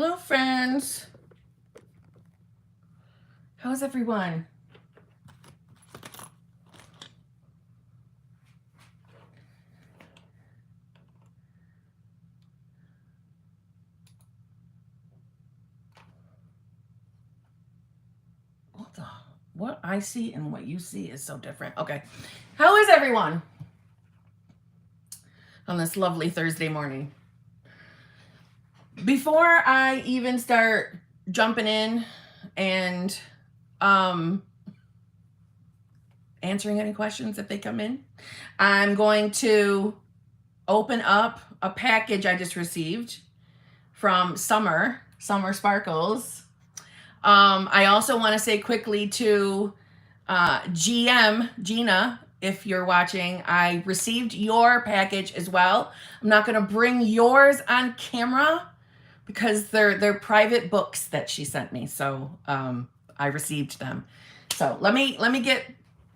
Hello, friends. How's everyone? What I see and what you see is so different. Okay. How is everyone on this lovely Thursday morning? Before I even start jumping in and answering any questions if they come in, I'm going to open up a package I just received from Summer Sparkles. I also want to say quickly to Gina, if you're watching, I received your package as well. I'm not going to bring yours on camera because they're private books that she sent me. So I received them. So let me get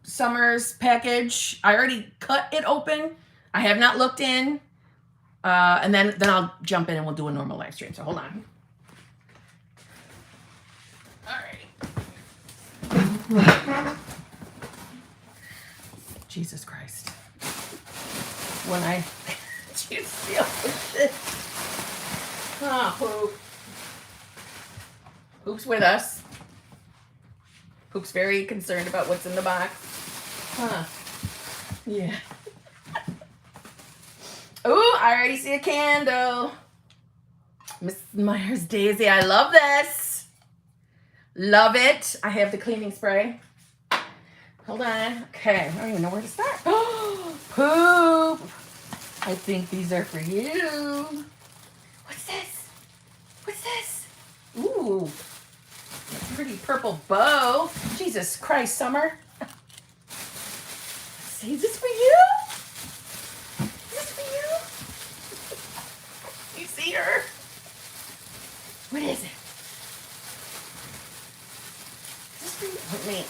Summer's package. I already cut it open. I have not looked in. And then I'll jump in and we'll do a normal live stream. So hold on. All right. Jesus Christ. When I just feel this. Oh, Poop. Poop's with us. Poop's very concerned about what's in the box. Huh. Yeah. Oh, I already see a candle. Miss Myers Daisy, I love this. Love it. I have the cleaning spray. Hold on. Okay, I don't even know where to start. Oh, Poop. I think these are for you. What's this? What's this? Ooh, a pretty purple bow. Jesus Christ, Summer. Is this for you? Is this for you? You see her? What is it? Is this for you? Let me.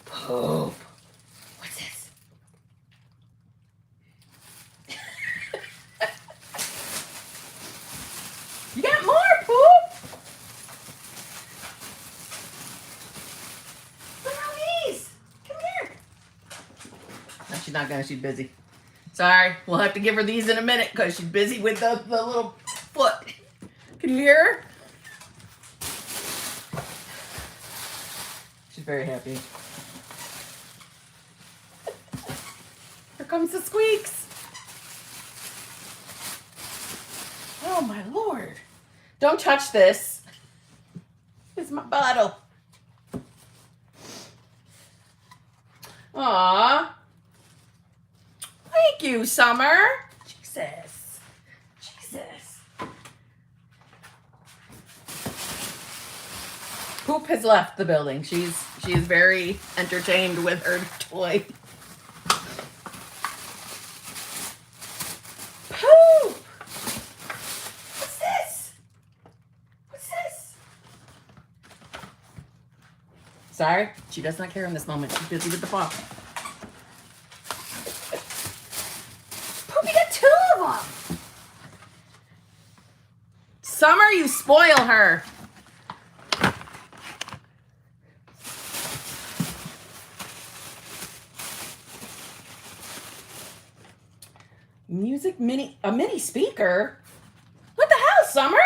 Poop. What's this? You got more, Poop? Look at all these. Come here. No, she's not gonna. She's busy. Sorry. We'll have to give her these in a minute because she's busy with the little foot. Can you hear her? She's very happy. Here comes the squeaks. Oh my Lord. Don't touch this. It's my bottle. Aw. Thank you, Summer. Jesus. Jesus. Poop has left the building. She is very entertained with her toy. Poop! What's this? What's this? Sorry, she does not care in this moment. She's busy with the paw. Poop, you got two of them. Summer, you spoil her. Music a mini speaker? What the hell, Summer?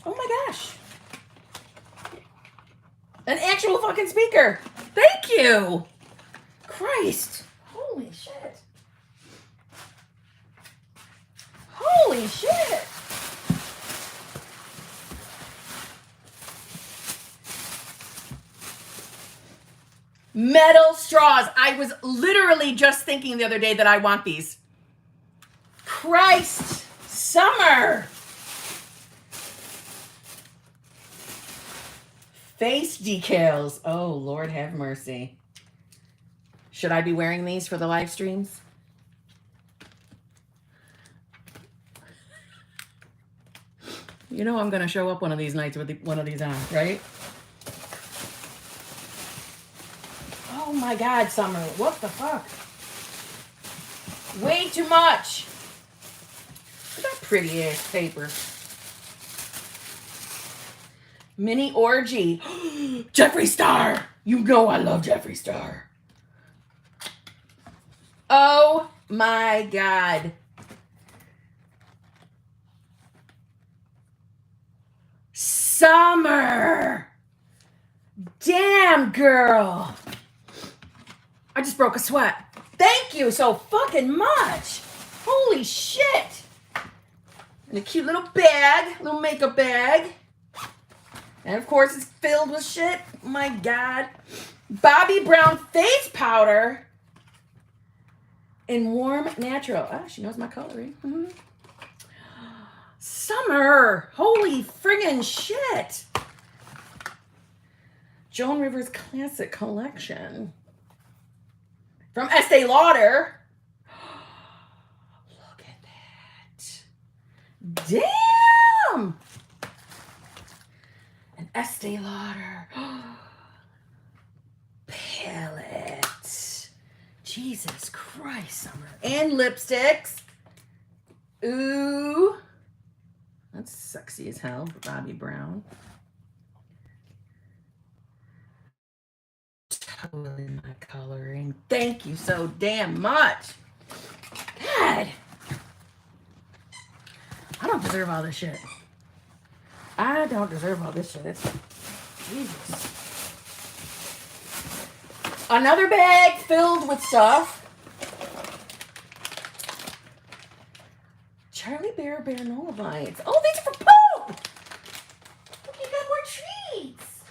Oh my gosh. An actual fucking speaker. Thank you. Christ. Holy shit. Holy shit. Metal straws. I was literally just thinking the other day that I want these. Christ, Summer. Face decals. Oh, Lord have mercy. Should I be wearing these for the live streams? You know I'm going to show up one of these nights with one of these on, right? Oh my God, Summer. What the fuck? Way too much. Look at that pretty ass paper. Mini orgy. Jeffree Star. You know I love Jeffree Star. Oh my God. Summer. Damn, girl. I just broke a sweat. Thank you so fucking much. Holy shit. And a cute little bag, little makeup bag. And of course it's filled with shit. Oh my God. Bobbi Brown face powder in warm natural. Ah, she knows my coloring. Mm-hmm. Summer. Holy friggin' shit. Joan Rivers Classic Collection. From Estee Lauder. Look at that. Damn. An Estee Lauder palette. Jesus Christ, Summer. And lipsticks. Ooh. That's sexy as hell. Bobbi Brown. Totally my coloring. Thank you so damn much. God. I don't deserve all this shit. I don't deserve all this shit. Jesus. Another bag filled with stuff. Charlie Bear Granola Bites. Oh, these are for poop. Look, you got more treats.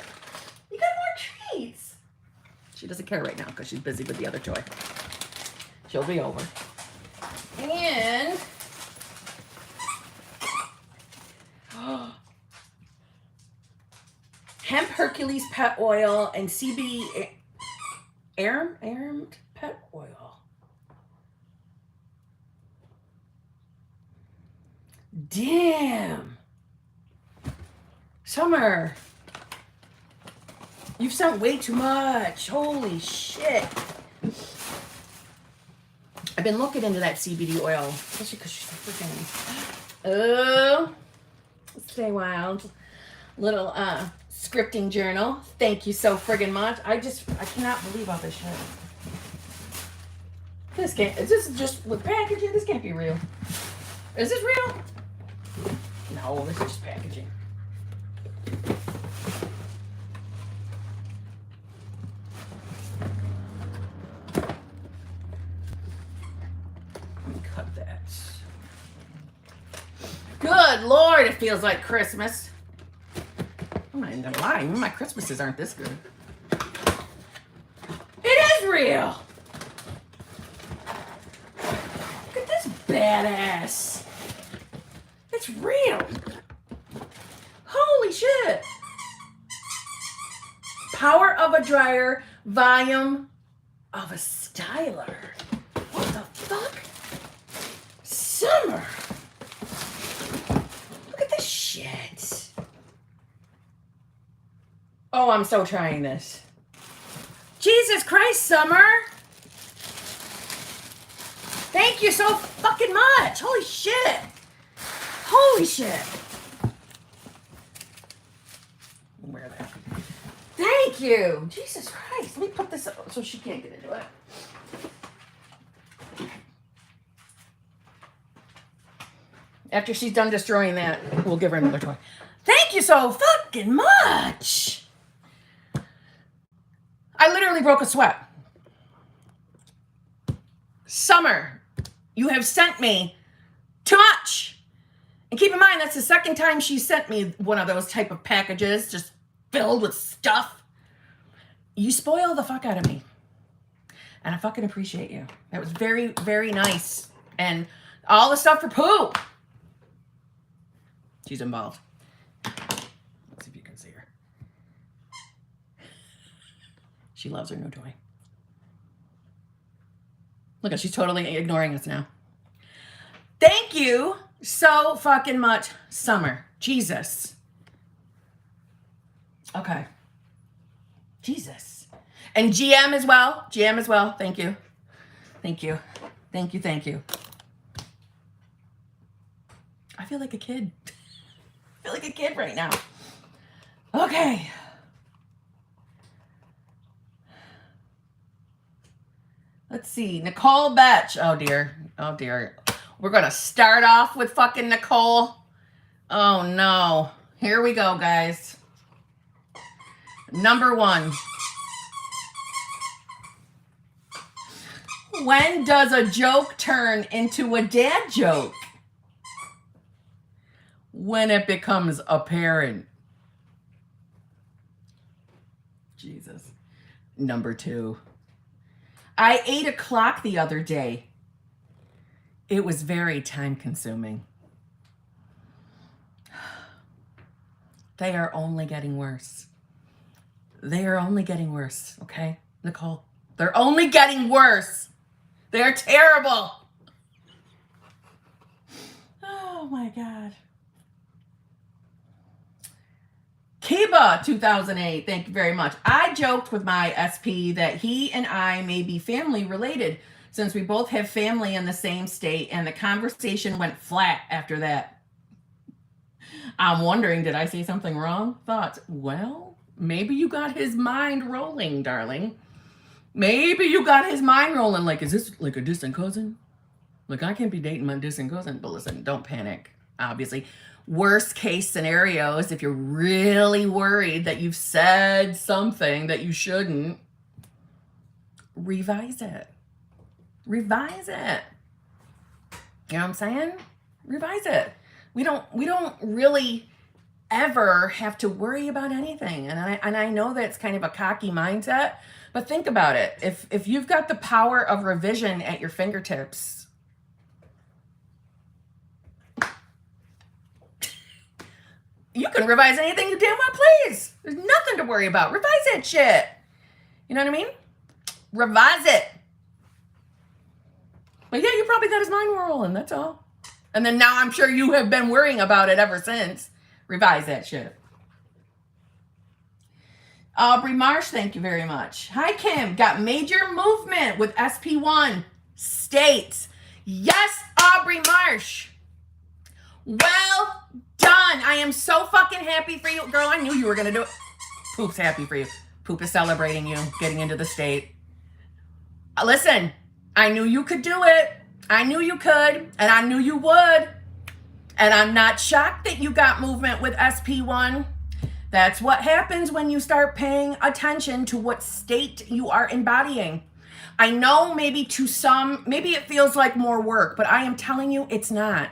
You got more treats. She doesn't care right now because she's busy with the other toy. She'll be over. And hemp Hercules pet oil and CBD Aram pet oil. Damn. Summer. You've sent way too much. Holy shit. I've been looking into that CBD oil, especially because she's so freaking. Oh, stay wild. Little scripting journal. Thank you so friggin' much. I cannot believe all this shit. This can't. Is this just with packaging? This can't be real. Is this real? No, this is just packaging. Cut that. Good Lord, it feels like Christmas. I'm not even gonna lie, my Christmases aren't this good. It is real. Look at this badass. It's real. Holy shit. Power of a dryer, volume of a styler. What the fuck? Summer. Look at this shit. Oh, I'm so trying this. Jesus Christ, Summer. Thank you so fucking much. Holy shit. Holy shit. Wear that. Thank you. Jesus Christ. Let me put this up so she can't get into it. After she's done destroying that, we'll give her another toy. Thank you so fucking much. I literally broke a sweat. Summer, you have sent me too much. And keep in mind, that's the second time she sent me one of those type of packages, just filled with stuff. You spoil the fuck out of me. And I fucking appreciate you. That was very, very nice. And all the stuff for poop. She's involved. Let's see if you can see her. She loves her new toy. Look at, she's totally ignoring us now. Thank you so fucking much, Summer. Jesus. Okay. Jesus. And GM as well. GM as well. Thank you. Thank you. Thank you, thank you. I feel like a kid. I feel like a kid right now. Okay. Let's see. Nicole Betch. Oh, dear. Oh, dear. We're going to start off with fucking Nicole. Oh, no. Here we go, guys. Number 1. When does a joke turn into a dad joke? When it becomes apparent. Jesus. Number 2. I ate a clock the other day. It was very time consuming. They are only getting worse. They are only getting worse, okay, Nicole? They're only getting worse. They're terrible. Oh my God. Kiba 2008, thank you very much. I joked with my SP that he and I may be family related since we both have family in the same state, and the conversation went flat after that. I'm wondering, did I say something wrong? Thoughts? Well, maybe you got his mind rolling, darling. Maybe you got his mind rolling. Like, is this like a distant cousin? Like, I can't be dating my distant cousin. But listen, don't panic, obviously. Worst case scenarios, if you're really worried that you've said something that you shouldn't, revise it. Revise it. You know what I'm saying? Revise it. We don't really ever have to worry about anything. And I know that's kind of a cocky mindset, but think about it. If you've got the power of revision at your fingertips, you can revise anything you damn well please. There's nothing to worry about. Revise that shit. You know what I mean? Revise it. But yeah, you probably got his mind rolling, that's all. And then now I'm sure you have been worrying about it ever since. Revise that shit. Aubrey Marsh, thank you very much. Hi, Kim. Got major movement with SP1 states. Yes, Aubrey Marsh. Well done. I am so fucking happy for you. Girl, I knew you were going to do it. Poop's happy for you. Poop is celebrating you getting into the state. Listen, I knew you could do it. I knew you could, and I knew you would. And I'm not shocked that you got movement with SP1. That's what happens when you start paying attention to what state you are embodying. I know maybe to some, maybe it feels like more work, but I am telling you it's not.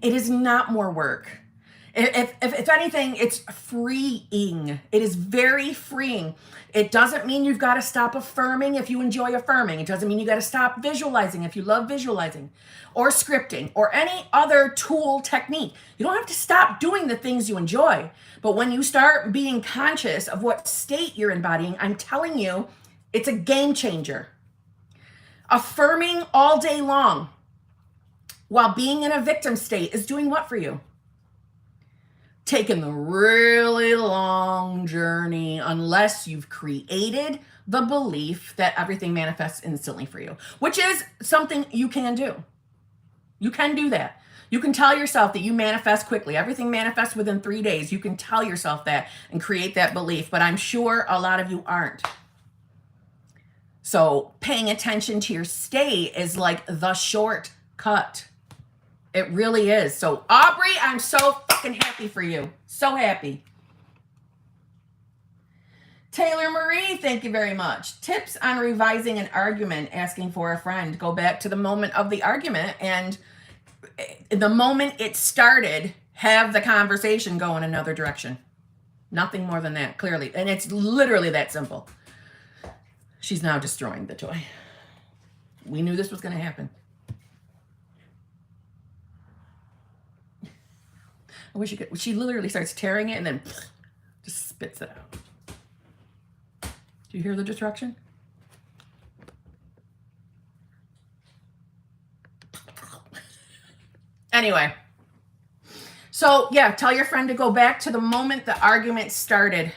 It is not more work. If anything, it's freeing. It is very freeing. It doesn't mean you've got to stop affirming if you enjoy affirming. It doesn't mean you got to stop visualizing if you love visualizing, or scripting, or any other tool technique. You don't have to stop doing the things you enjoy. But when you start being conscious of what state you're embodying, I'm telling you, it's a game changer. Affirming all day long while being in a victim state is doing what for you? Taking the really long journey, unless you've created the belief that everything manifests instantly for you, which is something you can do. You can do that. You can tell yourself that you manifest quickly. Everything manifests within 3 days. You can tell yourself that and create that belief, but I'm sure a lot of you aren't. So paying attention to your state is like the shortcut. It really is. So Aubrey, I'm so fucking happy for you. So happy. Taylor Marie, thank you very much. Tips on revising an argument, asking for a friend. Go back to the moment of the argument, and the moment it started, have the conversation go in another direction. Nothing more than that, clearly. And it's literally that simple. She's now destroying the toy. We knew this was going to happen. I wish you could. She literally starts tearing it and then just spits it out. Do you hear the destruction? Anyway. So, yeah, tell your friend to go back to the moment the argument started.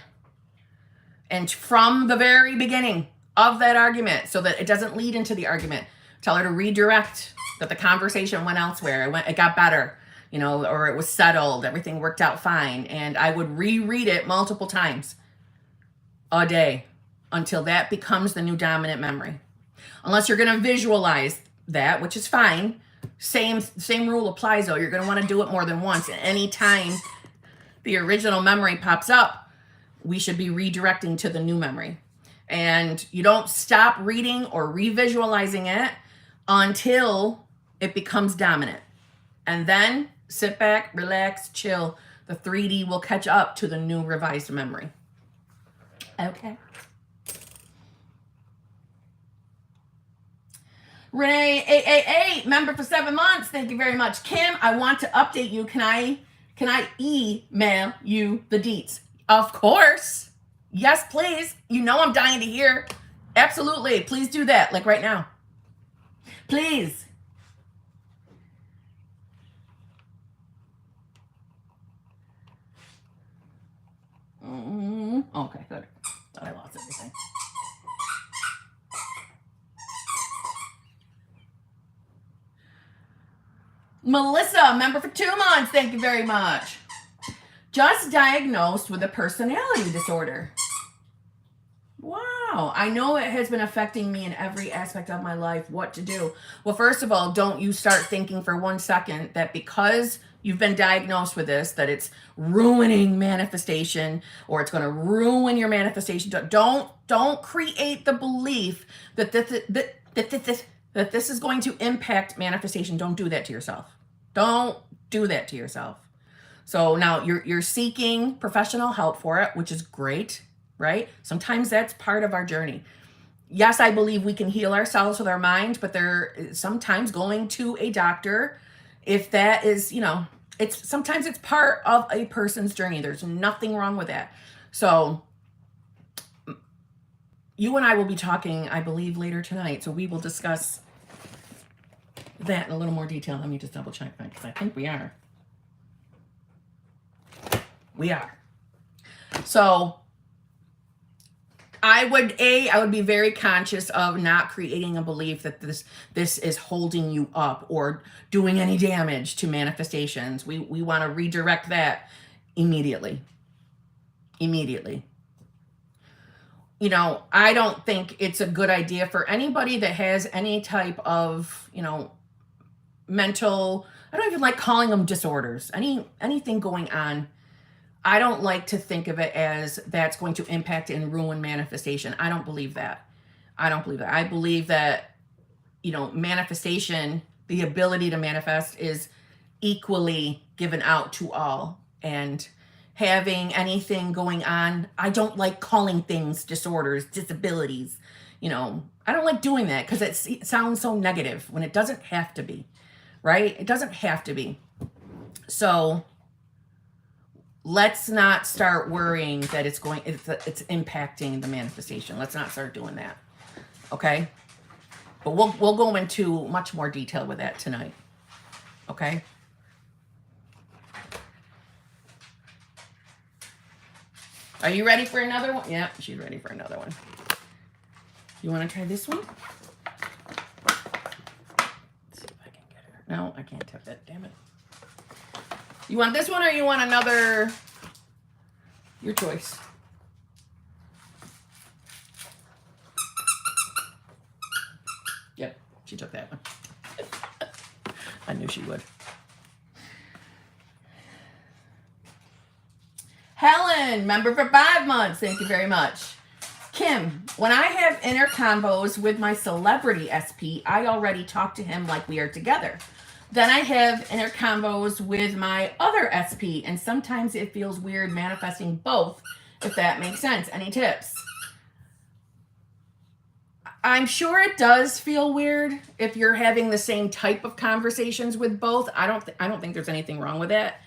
And from the very beginning of that argument, so that it doesn't lead into the argument. Tell her to redirect, that the conversation went elsewhere. It got better, or it was settled. Everything worked out fine. And I would reread it multiple times a day until that becomes the new dominant memory. Unless you're going to visualize that, which is fine. Same rule applies though. You're going to want to do it more than once. Any time the original memory pops up, we should be redirecting to the new memory. And you don't stop reading or revisualizing it until it becomes dominant. And then sit back, relax, chill. The 3D will catch up to the new revised memory. Okay. Renee 888, member for 7 months. Thank you very much. Kim, I want to update you. Can I email you the deets? Of course. Yes, please. I'm dying to hear. Absolutely. Please do that, like right now. Please. Okay, good. Thought I lost everything. Melissa, member for 2 months. Thank you very much. Just diagnosed with a personality disorder. Wow. I know it has been affecting me in every aspect of my life. What to do? Well, first of all, don't you start thinking for 1 second that because you've been diagnosed with this, that it's ruining manifestation or it's going to ruin your manifestation. Don't create the belief that this is going to impact manifestation. Don't do that to yourself. Don't do that to yourself. So now you're seeking professional help for it, which is great, right? Sometimes that's part of our journey. Yes, I believe we can heal ourselves with our mind, but sometimes going to a doctor, if that is, sometimes it's part of a person's journey. There's nothing wrong with that. So you and I will be talking, I believe, later tonight. So we will discuss that in a little more detail. Let me just double check that because I think we are. We are. So I would be very conscious of not creating a belief that this is holding you up or doing any damage to manifestations. We want to redirect that immediately. Immediately. I don't think it's a good idea for anybody that has any type of, mental, I don't even like calling them disorders, anything going on. I don't like to think of it as that's going to impact and ruin manifestation. I don't believe that. I believe that, manifestation, the ability to manifest is equally given out to all. And having anything going on, I don't like calling things disorders, disabilities. I don't like doing that because it sounds so negative when it doesn't have to be, right? It doesn't have to be. So let's not start worrying that it's impacting the manifestation. Let's not start doing that. Okay? But we'll go into much more detail with that tonight. Okay? Are you ready for another one? Yeah, she's ready for another one. You want to try this one? Let's see if I can get her. No, I can't tap that. Damn it. You want this one or you want another? Your choice. Yep, she took that one. I knew she would. Helen, member for 5 months. Thank you very much. Kim, when I have inner convos with my celebrity SP, I already talk to him like we are together. Then I have inner convos with my other SP, and sometimes it feels weird manifesting both, if that makes sense. Any tips? I'm sure it does feel weird if you're having the same type of conversations with both. I don't think there's anything wrong with that.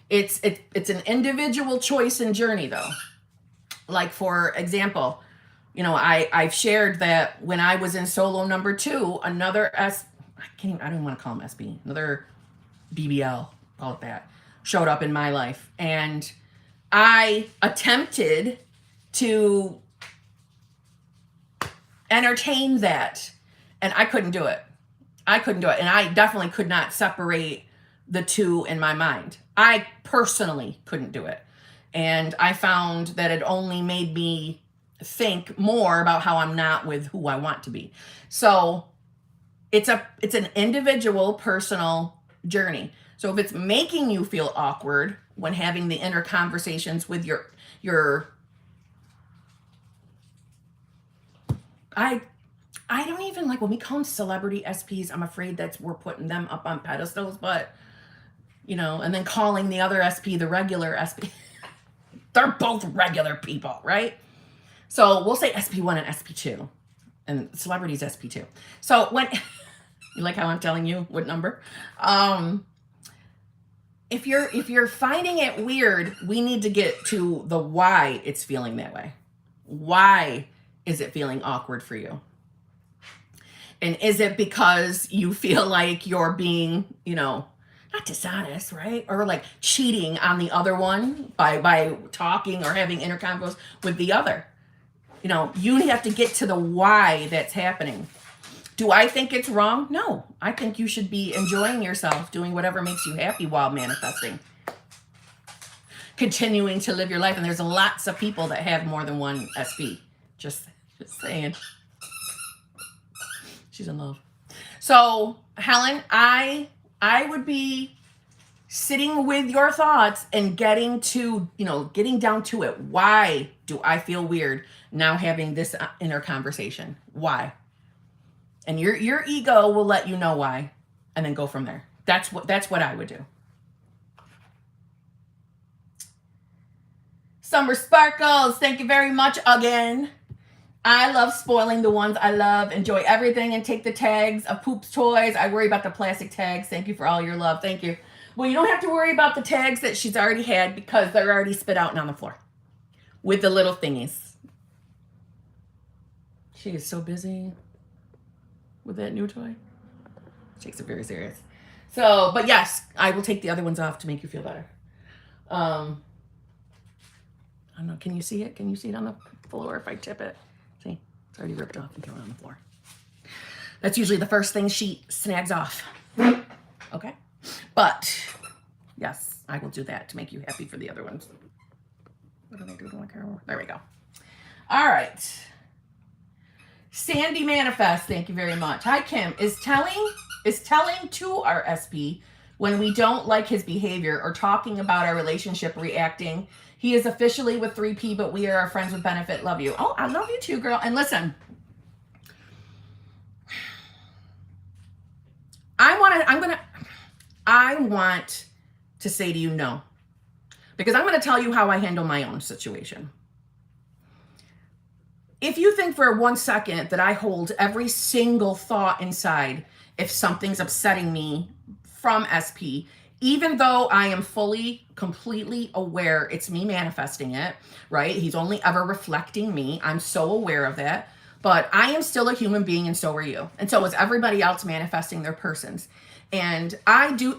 It's an individual choice and journey, though. Like, for example, I've shared that when I was in solo number 2, another I don't want to call him SB, another BBL, call it that, showed up in my life. And I attempted to entertain that, and I couldn't do it. I couldn't do it. And I definitely could not separate the two in my mind. I personally couldn't do it. And I found that it only made me think more about how I'm not with who I want to be. So it's an individual, personal journey. So if it's making you feel awkward when having the inner conversations with your I don't even like when we call them celebrity SPs. I'm afraid we're putting them up on pedestals, but and then calling the other SP the regular SP. They're both regular people, right? So we'll say SP1 and SP2, and celebrities SP2. So when you like how I'm telling you what number? If you're finding it weird, we need to get to the why it's feeling that way. Why is it feeling awkward for you? And is it because you feel like you're being, not dishonest, right? Or like cheating on the other one by talking or having inner convos with the other? You have to get to the why that's happening. Do I think it's wrong? No. I think you should be enjoying yourself, doing whatever makes you happy while manifesting. Continuing to live your life. And there's lots of people that have more than one SP. Just saying. She's in love. So, Helen, I would be sitting with your thoughts and getting down to it. Why do I feel weird now having this inner conversation? Why? And your ego will let you know why, and then go from there. That's what I would do. Summer Sparkles, thank you very much again. I love spoiling the ones I love. Enjoy everything and take the tags of Poop's toys. I worry about the plastic tags. Thank you for all your love. Thank you. Well, you don't have to worry about the tags that she's already had because they're already spit out and on the floor with the little thingies. She is so busy with that new toy. She takes it very serious. So, but yes, I will take the other ones off to make you feel better. I don't know. Can you see it? Can you see it on the floor if I tip it? See, it's already ripped off and thrown on the floor. That's usually the first thing she snags off. Okay? But, yes, I will do that to make you happy for the other ones. What did I do to my camera? There we go. All right. Sandy Manifest, thank you very much. Hi, Kim. Is telling to our SP when we don't like his behavior or talking about our relationship reacting. He is officially with 3P, but we are our friends with benefit. Love you. Oh, I love you too, girl. And listen, I want to say to you no, because I'm going to tell you how I handle my own situation. If you think for 1 second that I hold every single thought inside, if something's upsetting me from SP, even though I am fully, completely aware it's me manifesting it, right? He's only ever reflecting me. I'm so aware of that. But I am still a human being, and so are you. And so is everybody else manifesting their persons. And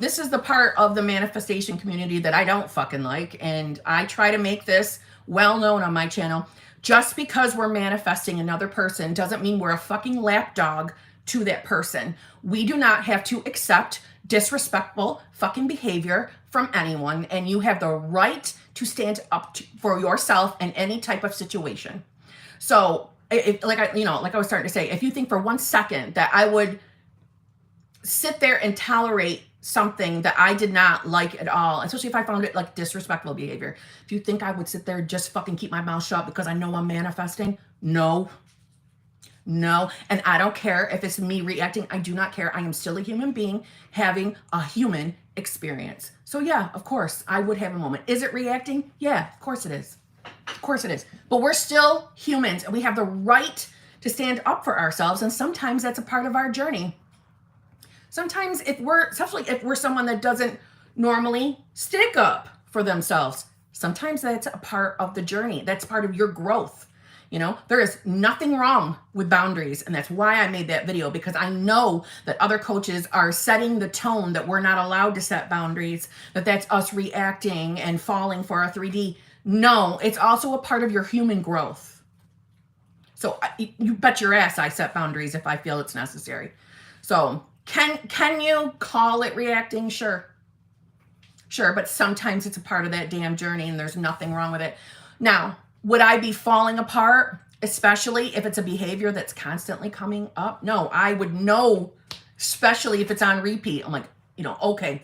this is the part of the manifestation community that I don't fucking like. And I try to make this well known on my channel. Just because we're manifesting another person doesn't mean we're a fucking lapdog to that person. We do not have to accept disrespectful fucking behavior from anyone, and you have the right to stand up for yourself in any type of situation. So, like I was starting to say, if you think for 1 second that I would sit there and tolerate something that I did not like at all, especially if I found it like disrespectful behavior, if you think I would sit there and just fucking keep my mouth shut because I know I'm manifesting, no. And I don't care if it's me reacting. I do not care. I am still a human being having a human experience. So yeah, of course I would have a moment. Is it reacting? Yeah, of course it is. Of course it is. But we're still humans, and we have the right to stand up for ourselves. And sometimes that's a part of our journey. Sometimes especially if we're someone that doesn't normally stick up for themselves, sometimes that's a part of the journey. That's part of your growth. There is nothing wrong with boundaries. And that's why I made that video, because I know that other coaches are setting the tone that we're not allowed to set boundaries, that's us reacting and falling for our 3D. No, it's also a part of your human growth. So you bet your ass I set boundaries if I feel it's necessary. So Can you call it reacting? Sure. Sure, but sometimes it's a part of that damn journey and there's nothing wrong with it. Now, would I be falling apart, especially if it's a behavior that's constantly coming up? No, I would know, especially if it's on repeat. I'm like, okay,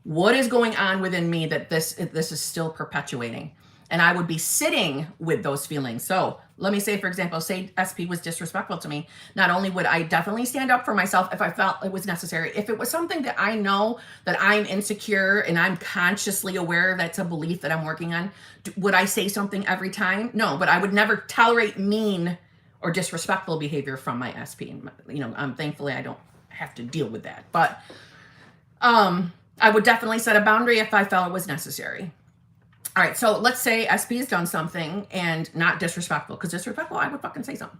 what is going on within me that this is still perpetuating? And I would be sitting with those feelings. So let me say, for example, say SP was disrespectful to me. Not only would I definitely stand up for myself if I felt it was necessary, if it was something that I know that I'm insecure and I'm consciously aware that's a belief that I'm working on, would I say something every time? No, but I would never tolerate mean or disrespectful behavior from my SP. Thankfully I don't have to deal with that. But I would definitely set a boundary if I felt it was necessary. All right, so let's say SP has done something and not disrespectful, because disrespectful, I would fucking say something.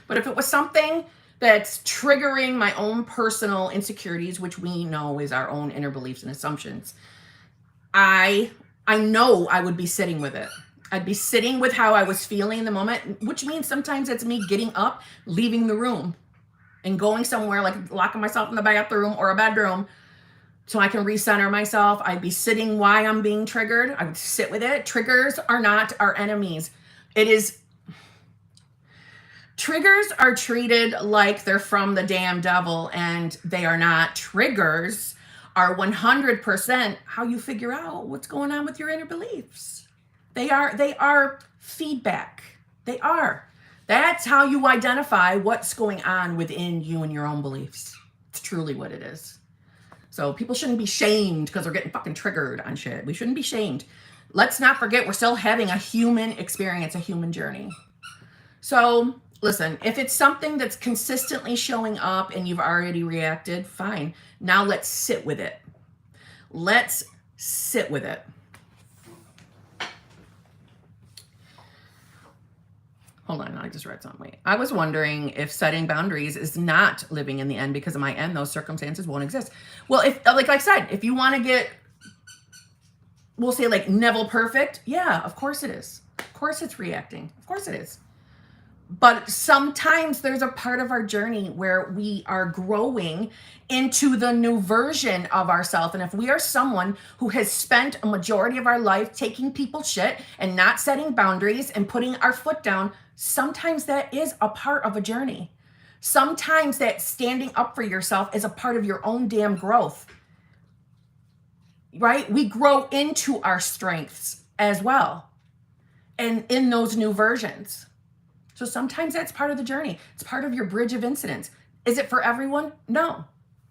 But if it was something that's triggering my own personal insecurities, which we know is our own inner beliefs and assumptions, I know I would be sitting with it. I'd be sitting with how I was feeling in the moment, which means sometimes it's me getting up, leaving the room, and going somewhere, like locking myself in the bathroom or a bedroom, so I can recenter myself. I'd be sitting while I'm being triggered. I would sit with it. Triggers are not our enemies. Triggers are treated like they're from the damn devil, and they are not. Triggers are 100% how you figure out what's going on with your inner beliefs. They are feedback. They are. That's how you identify what's going on within you and your own beliefs. It's truly what it is. So people shouldn't be shamed because they're getting fucking triggered on shit. We shouldn't be shamed. Let's not forget we're still having a human experience, a human journey. So listen, if it's something that's consistently showing up and you've already reacted, fine. Now let's sit with it. Let's sit with it. Hold on, I just read something. Wait. I was wondering if setting boundaries is not living in the end, because in my end, those circumstances won't exist. Well, if, like I said, if you want to get, we'll say like Neville perfect, yeah, of course it is. Of course it's reacting. Of course it is. But sometimes there's a part of our journey where we are growing into the new version of ourselves. And if we are someone who has spent a majority of our life taking people's shit and not setting boundaries and putting our foot down, sometimes that is a part of a journey. Sometimes that standing up for yourself is a part of your own damn growth, right? We grow into our strengths as well, and in those new versions. So sometimes that's part of the journey. It's part of your bridge of incidents. Is it for everyone? No.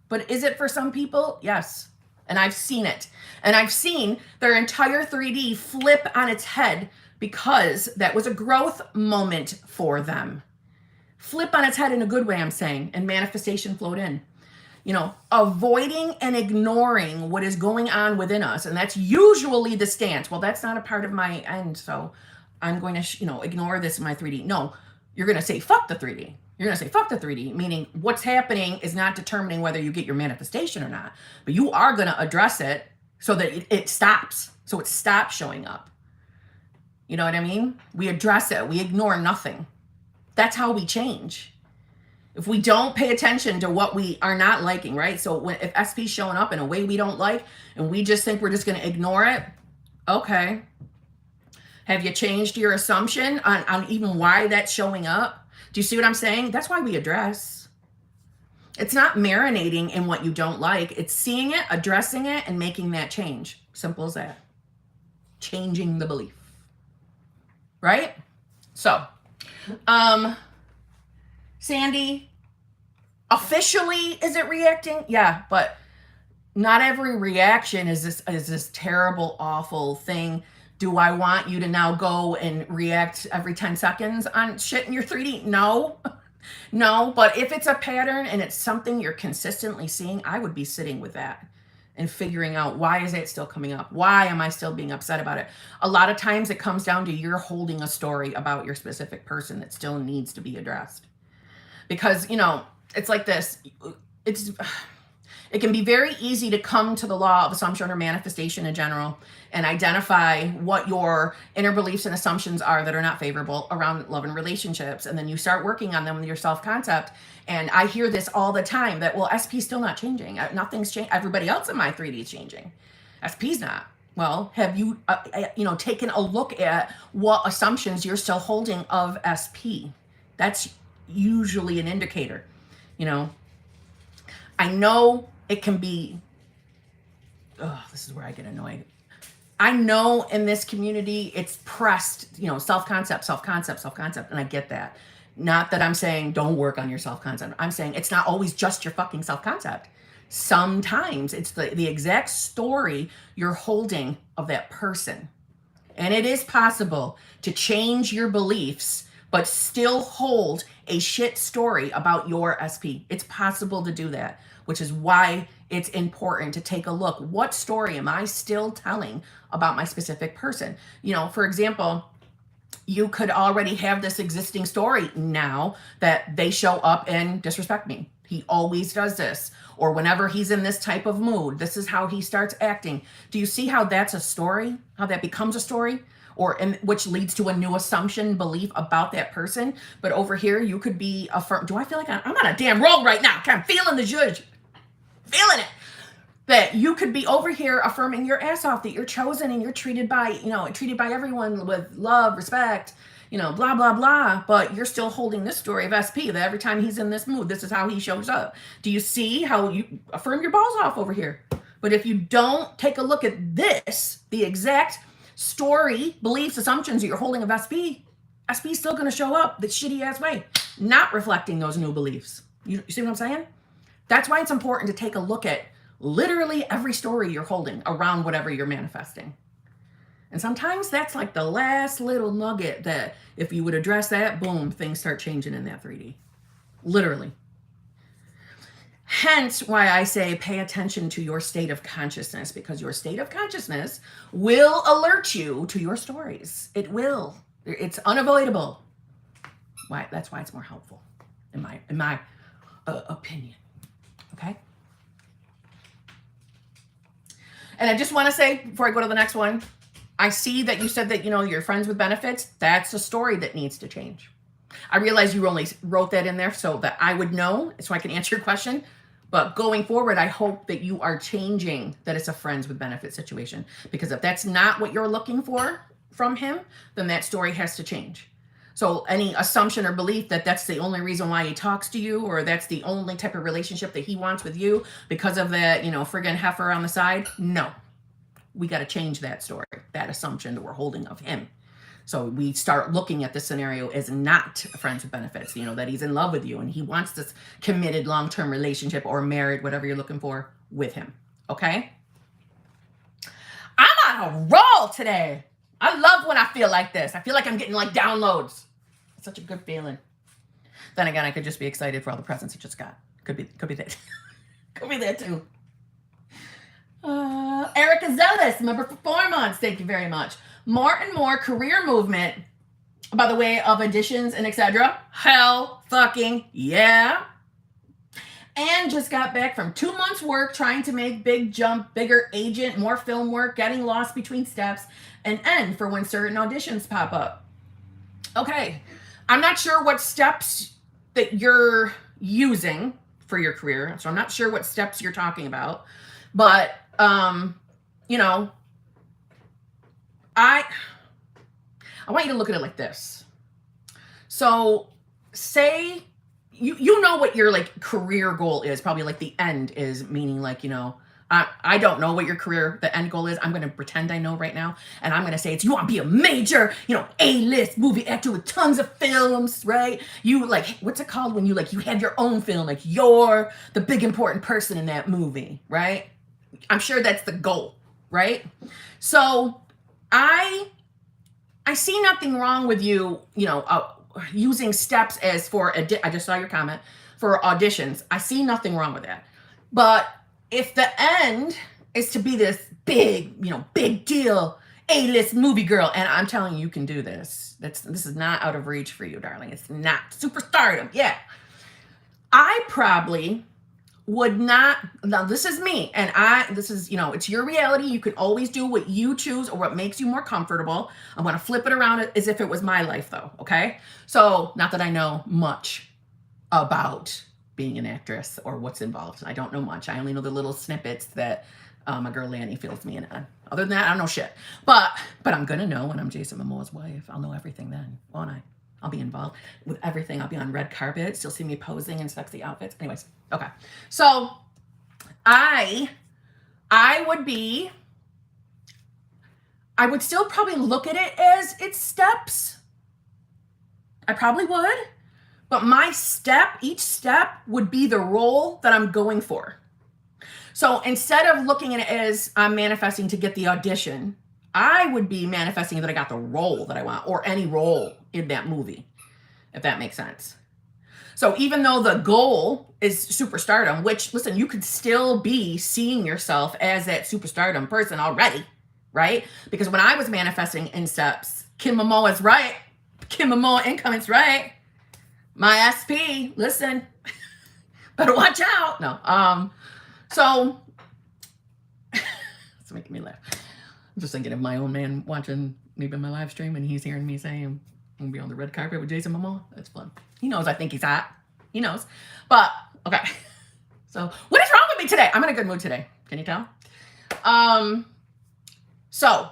But is it for some people? Yes. And I've seen it. And I've seen their entire 3D flip on its head because that was a growth moment for them. Flip on its head in a good way, I'm saying, and manifestation flowed in. Avoiding and ignoring what is going on within us. And that's usually the stance. Well, that's not a part of my end, so I'm going to, ignore this in my 3D. No, you're going to say, fuck the 3D. You're going to say, fuck the 3D, meaning what's happening is not determining whether you get your manifestation or not. But you are going to address it so that it stops. So it stops showing up. You know what I mean? We address it. We ignore nothing. That's how we change. If we don't pay attention to what we are not liking, right? So if SP's showing up in a way we don't like, and we just think we're just going to ignore it, okay. Have you changed your assumption on even why that's showing up? Do you see what I'm saying? That's why we address. It's not marinating in what you don't like. It's seeing it, addressing it, and making that change. Simple as that. Changing the belief. Right? So, Sandy, officially, is it reacting? Yeah, but not every reaction is this terrible, awful thing. Do I want you to now go and react every 10 seconds on shit in your 3D? No. No, but if it's a pattern and it's something you're consistently seeing, I would be sitting with that and figuring out, why is it still coming up? Why am I still being upset about it? A lot of times it comes down to you're holding a story about your specific person that still needs to be addressed. Because, it's like this. It can be very easy to come to the law of assumption or manifestation in general and identify what your inner beliefs and assumptions are that are not favorable around love and relationships. And then you start working on them with your self-concept. And I hear this all the time that, well, SP is still not changing. Nothing's changed. Everybody else in my 3D is changing. SP's not. Well, have you, taken a look at what assumptions you're still holding of SP? That's usually an indicator. I know it can be, this is where I get annoyed. I know in this community it's pressed, self-concept, and I get that. Not that I'm saying don't work on your self-concept. I'm saying it's not always just your fucking self-concept. Sometimes it's the exact story you're holding of that person. And it is possible to change your beliefs, but still hold a shit story about your SP. It's possible to do that, which is why it's important to take a look. What story am I still telling about my specific person? For example, you could already have this existing story now that they show up and disrespect me. He always does this. Or whenever he's in this type of mood, this is how he starts acting. Do you see how that's a story? How that becomes a story? Which leads to a new assumption, belief about that person. But over here, you could be do I feel like I'm on a damn roll right now? I'm feeling the zhuzh. Feeling it. That you could be over here affirming your ass off, that you're chosen and you're treated by everyone with love, respect, blah, blah, blah. But you're still holding this story of SP that every time he's in this mood, this is how he shows up. Do you see how you affirm your balls off over here? But if you don't take a look at this, the exact story, beliefs, assumptions that you're holding of SP is still going to show up the shitty ass way, not reflecting those new beliefs. You see what I'm saying? That's why it's important to take a look at literally every story you're holding around whatever you're manifesting. And sometimes that's like the last little nugget that if you would address that, boom, things start changing in that 3D. Literally. Hence why I say pay attention to your state of consciousness, because your state of consciousness will alert you to your stories. It will. It's unavoidable. That's why it's more helpful, in my opinion. Okay? And I just want to say, before I go to the next one, I see that you said that, you're friends with benefits. That's a story that needs to change. I realize you only wrote that in there so that I would know, so I can answer your question. But going forward, I hope that you are changing that it's a friends with benefits situation. Because if that's not what you're looking for from him, then that story has to change. So any assumption or belief that that's the only reason why he talks to you, or that's the only type of relationship that he wants with you because of that, friggin' heifer on the side, no. We got to change that story, that assumption that we're holding of him. So we start looking at the scenario as not friends with benefits, that he's in love with you and he wants this committed long-term relationship or married, whatever you're looking for, with him. Okay? I'm on a roll today. I love when I feel like this. I feel like I'm getting downloads. It's such a good feeling. Then again, I could just be excited for all the presents he just got. Could be that. Could be that too. Erica Zealous, member for 4 months. Thank you very much. More and more career movement by the way of additions and etc. Hell fucking yeah. And just got back from 2 months work trying to make big jump, bigger agent, more film work, getting lost between steps, and end for when certain auditions pop up. Okay, I'm not sure what steps that you're using for your career, so I'm not sure what steps you're talking about, but I want you to look at it like this. So say you know what your career goal is, probably the end is, meaning I don't know what your career, the end goal is. I'm going to pretend I know right now. And I'm going to say it's, you want to be a major, A-list movie actor with tons of films, right? You what's it called when you have your own film, you're the big important person in that movie, right? I'm sure that's the goal, right? So I see nothing wrong with you, using steps as for, I just saw your comment, for auditions. I see nothing wrong with that. But if the end is to be this big, big deal, A-list movie girl, and I'm telling you, you can do this. This is not out of reach for you, darling. It's not. Superstardom, yeah. I probably would not, now this is me, and this is, it's your reality. You can always do what you choose or what makes you more comfortable. I'm going to flip it around as if it was my life though. Okay. So not that I know much about being an actress or what's involved. I don't know much. I only know the little snippets that my girl Lanny fills me in on. Other than that, I don't know shit. But I'm going to know when I'm Jason Momoa's wife. I'll know everything then, won't I? I'll be involved with everything. I'll be on red carpets. You'll see me posing in sexy outfits. Anyways, okay. So I would still probably look at it as it's steps. I probably would. But each step would be the role that I'm going for. So instead of looking at it as I'm manifesting to get the audition, I would be manifesting that I got the role that I want, or any role in that movie, if that makes sense. So even though the goal is superstardom, which, listen, you could still be seeing yourself as that superstardom person already, right? Because when I was manifesting in steps, Kim Momoa's right. Kim Momoa incoming's right. My SP, listen, better watch out. No, so it's making me laugh. I'm just thinking of my own man watching maybe my live stream, and he's hearing me saying I'm gonna be on the red carpet with Jason Momoa. That's fun. He knows I think he's hot. He knows. But okay. So what is wrong with me today? I'm in a good mood today. Can you tell? So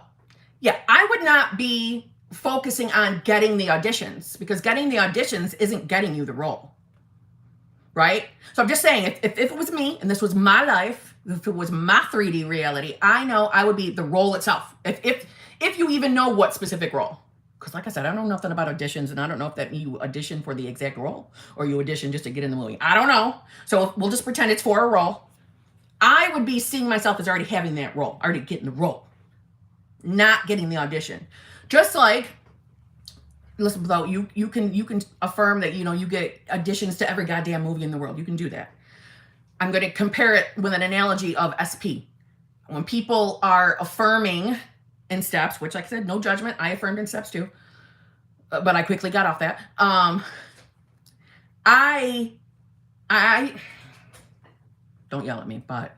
yeah, I would not be focusing on getting the auditions, because getting the auditions isn't getting you the role. Right? So I'm just saying, if it was me and this was my life, if it was my 3D reality, I know I would be the role itself. If you even know what specific role. Because like I said, I don't know nothing about auditions, and I don't know if that you audition for the exact role or you audition just to get in the movie. I don't know. So we'll just pretend it's for a role. I would be seeing myself as already having that role, already getting the role, not getting the audition. Just like, listen, though, you can affirm that, you get auditions to every goddamn movie in the world. You can do that. I'm going to compare it with an analogy of SP. When people are affirming in steps, which, like I said, no judgment. I affirmed in steps too, but I quickly got off that. I don't yell at me, but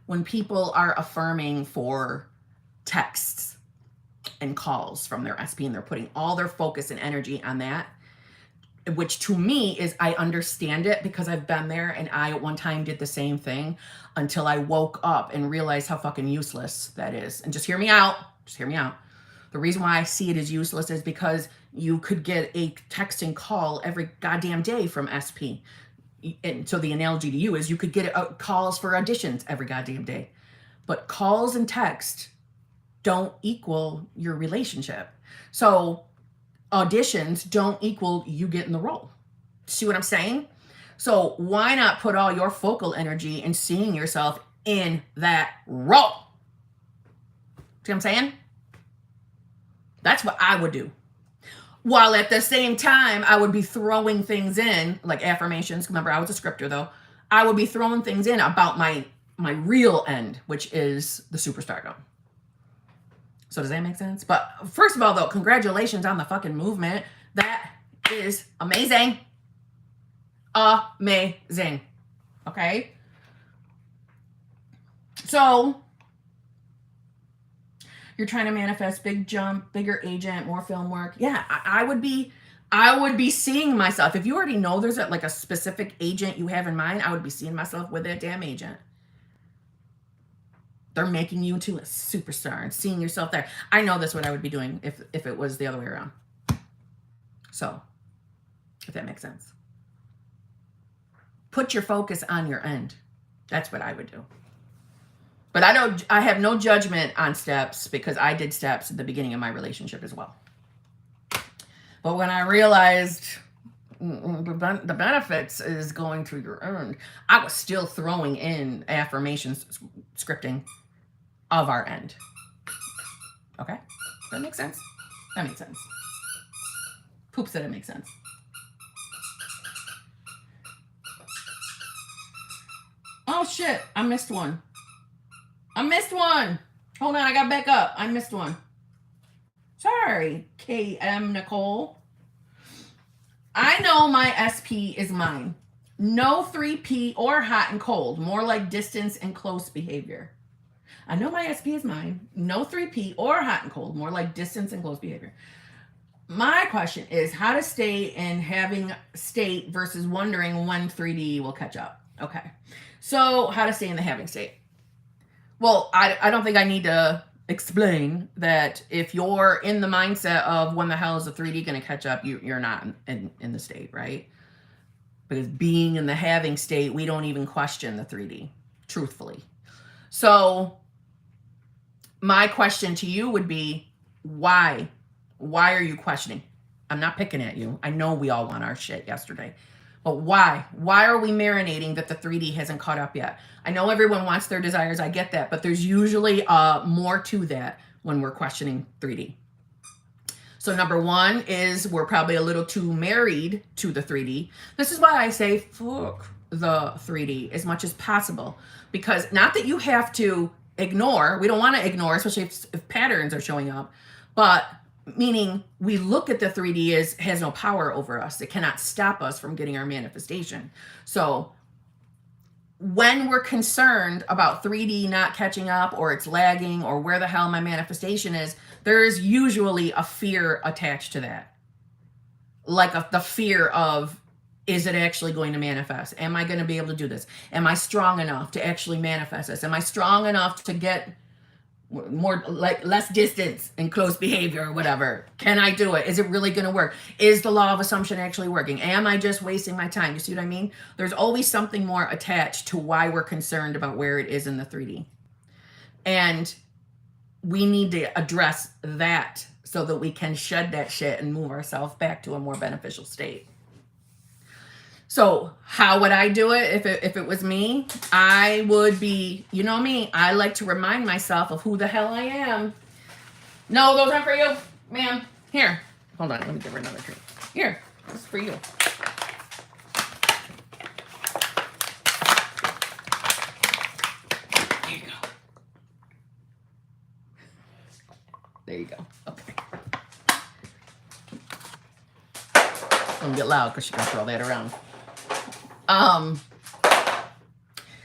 when people are affirming for texts and calls from their SP, and they're putting all their focus and energy on that, which to me is, I understand it because I've been there, and I at one time did the same thing until I woke up and realized how fucking useless that is. And just hear me out. Just hear me out. The reason why I see it as useless is because you could get a text and call every goddamn day from SP. And so the analogy to you is you could get calls for auditions every goddamn day. But calls and text don't equal your relationship. So auditions don't equal you getting the role. See what I'm saying? So why not put all your focal energy in seeing yourself in that role? See what I'm saying? That's what I would do. While at the same time, I would be throwing things in, like affirmations. Remember, I was a scripter, though. I would be throwing things in about my real end, which is the superstardom. So does that make sense? But first of all, though, congratulations on the fucking movement. That is amazing. Amazing. Okay? So you're trying to manifest big jump, bigger agent, more film work. Yeah, I would be seeing myself. If you already know there's like a specific agent you have in mind, I would be seeing myself with that damn agent. They're making you into a superstar and seeing yourself there. I know that's what I would be doing if it was the other way around. So, if that makes sense. Put your focus on your end. That's what I would do. But I have no judgment on steps, because I did steps at the beginning of my relationship as well. But when I realized the benefits is going through your earned, I was still throwing in affirmations, scripting of our end. Okay? That makes sense? That makes sense. Poop said it makes sense. Oh shit, I missed one. Hold on, I got back up. I missed one. Sorry, KM Nicole. I know my SP is mine. No 3P or hot and cold, more like distance and close behavior. I know my SP is mine. No 3P or hot and cold, more like distance and close behavior. My question is how to stay in having state versus wondering when 3D will catch up. Okay. So how to stay in the having state. Well, I don't think I need to explain that if you're in the mindset of when the hell is the 3D going to catch up, you're not in the state, right? Because being in the having state, we don't even question the 3D, truthfully. So my question to you would be, why? Why are you questioning? I'm not picking at you. I know we all want our shit yesterday. But why? Why are we marinating that the 3D hasn't caught up yet? I know everyone wants their desires. I get that. But there's usually more to that when we're questioning 3D. So number one is we're probably a little too married to the 3D. This is why I say fuck the 3D as much as possible. Because not that you have to ignore. We don't want to ignore, especially if patterns are showing up. But meaning we look at the 3D as has no power over us. It cannot stop us from getting our manifestation. So when we're concerned about 3D not catching up or it's lagging or where the hell my manifestation is, there's usually a fear attached to that. Like the fear of, is it actually going to manifest? Am I going to be able to do this? Am I strong enough to actually manifest this? Am I strong enough to get more, like less distance and close behavior or whatever? Can I do it? Is it really going to work? Is the law of assumption actually working? Am I just wasting my time? You see what I mean? There's always something more attached to why we're concerned about where it is in the 3D. And we need to address that so that we can shed that shit and move ourselves back to a more beneficial state. So how would I do it if it was me? I would be, you know me, I like to remind myself of who the hell I am. No, those aren't for you, ma'am. Here, hold on, let me give her another treat. Here, this is for you. There you go. There you go, okay. Don't get loud because she's gonna throw that around.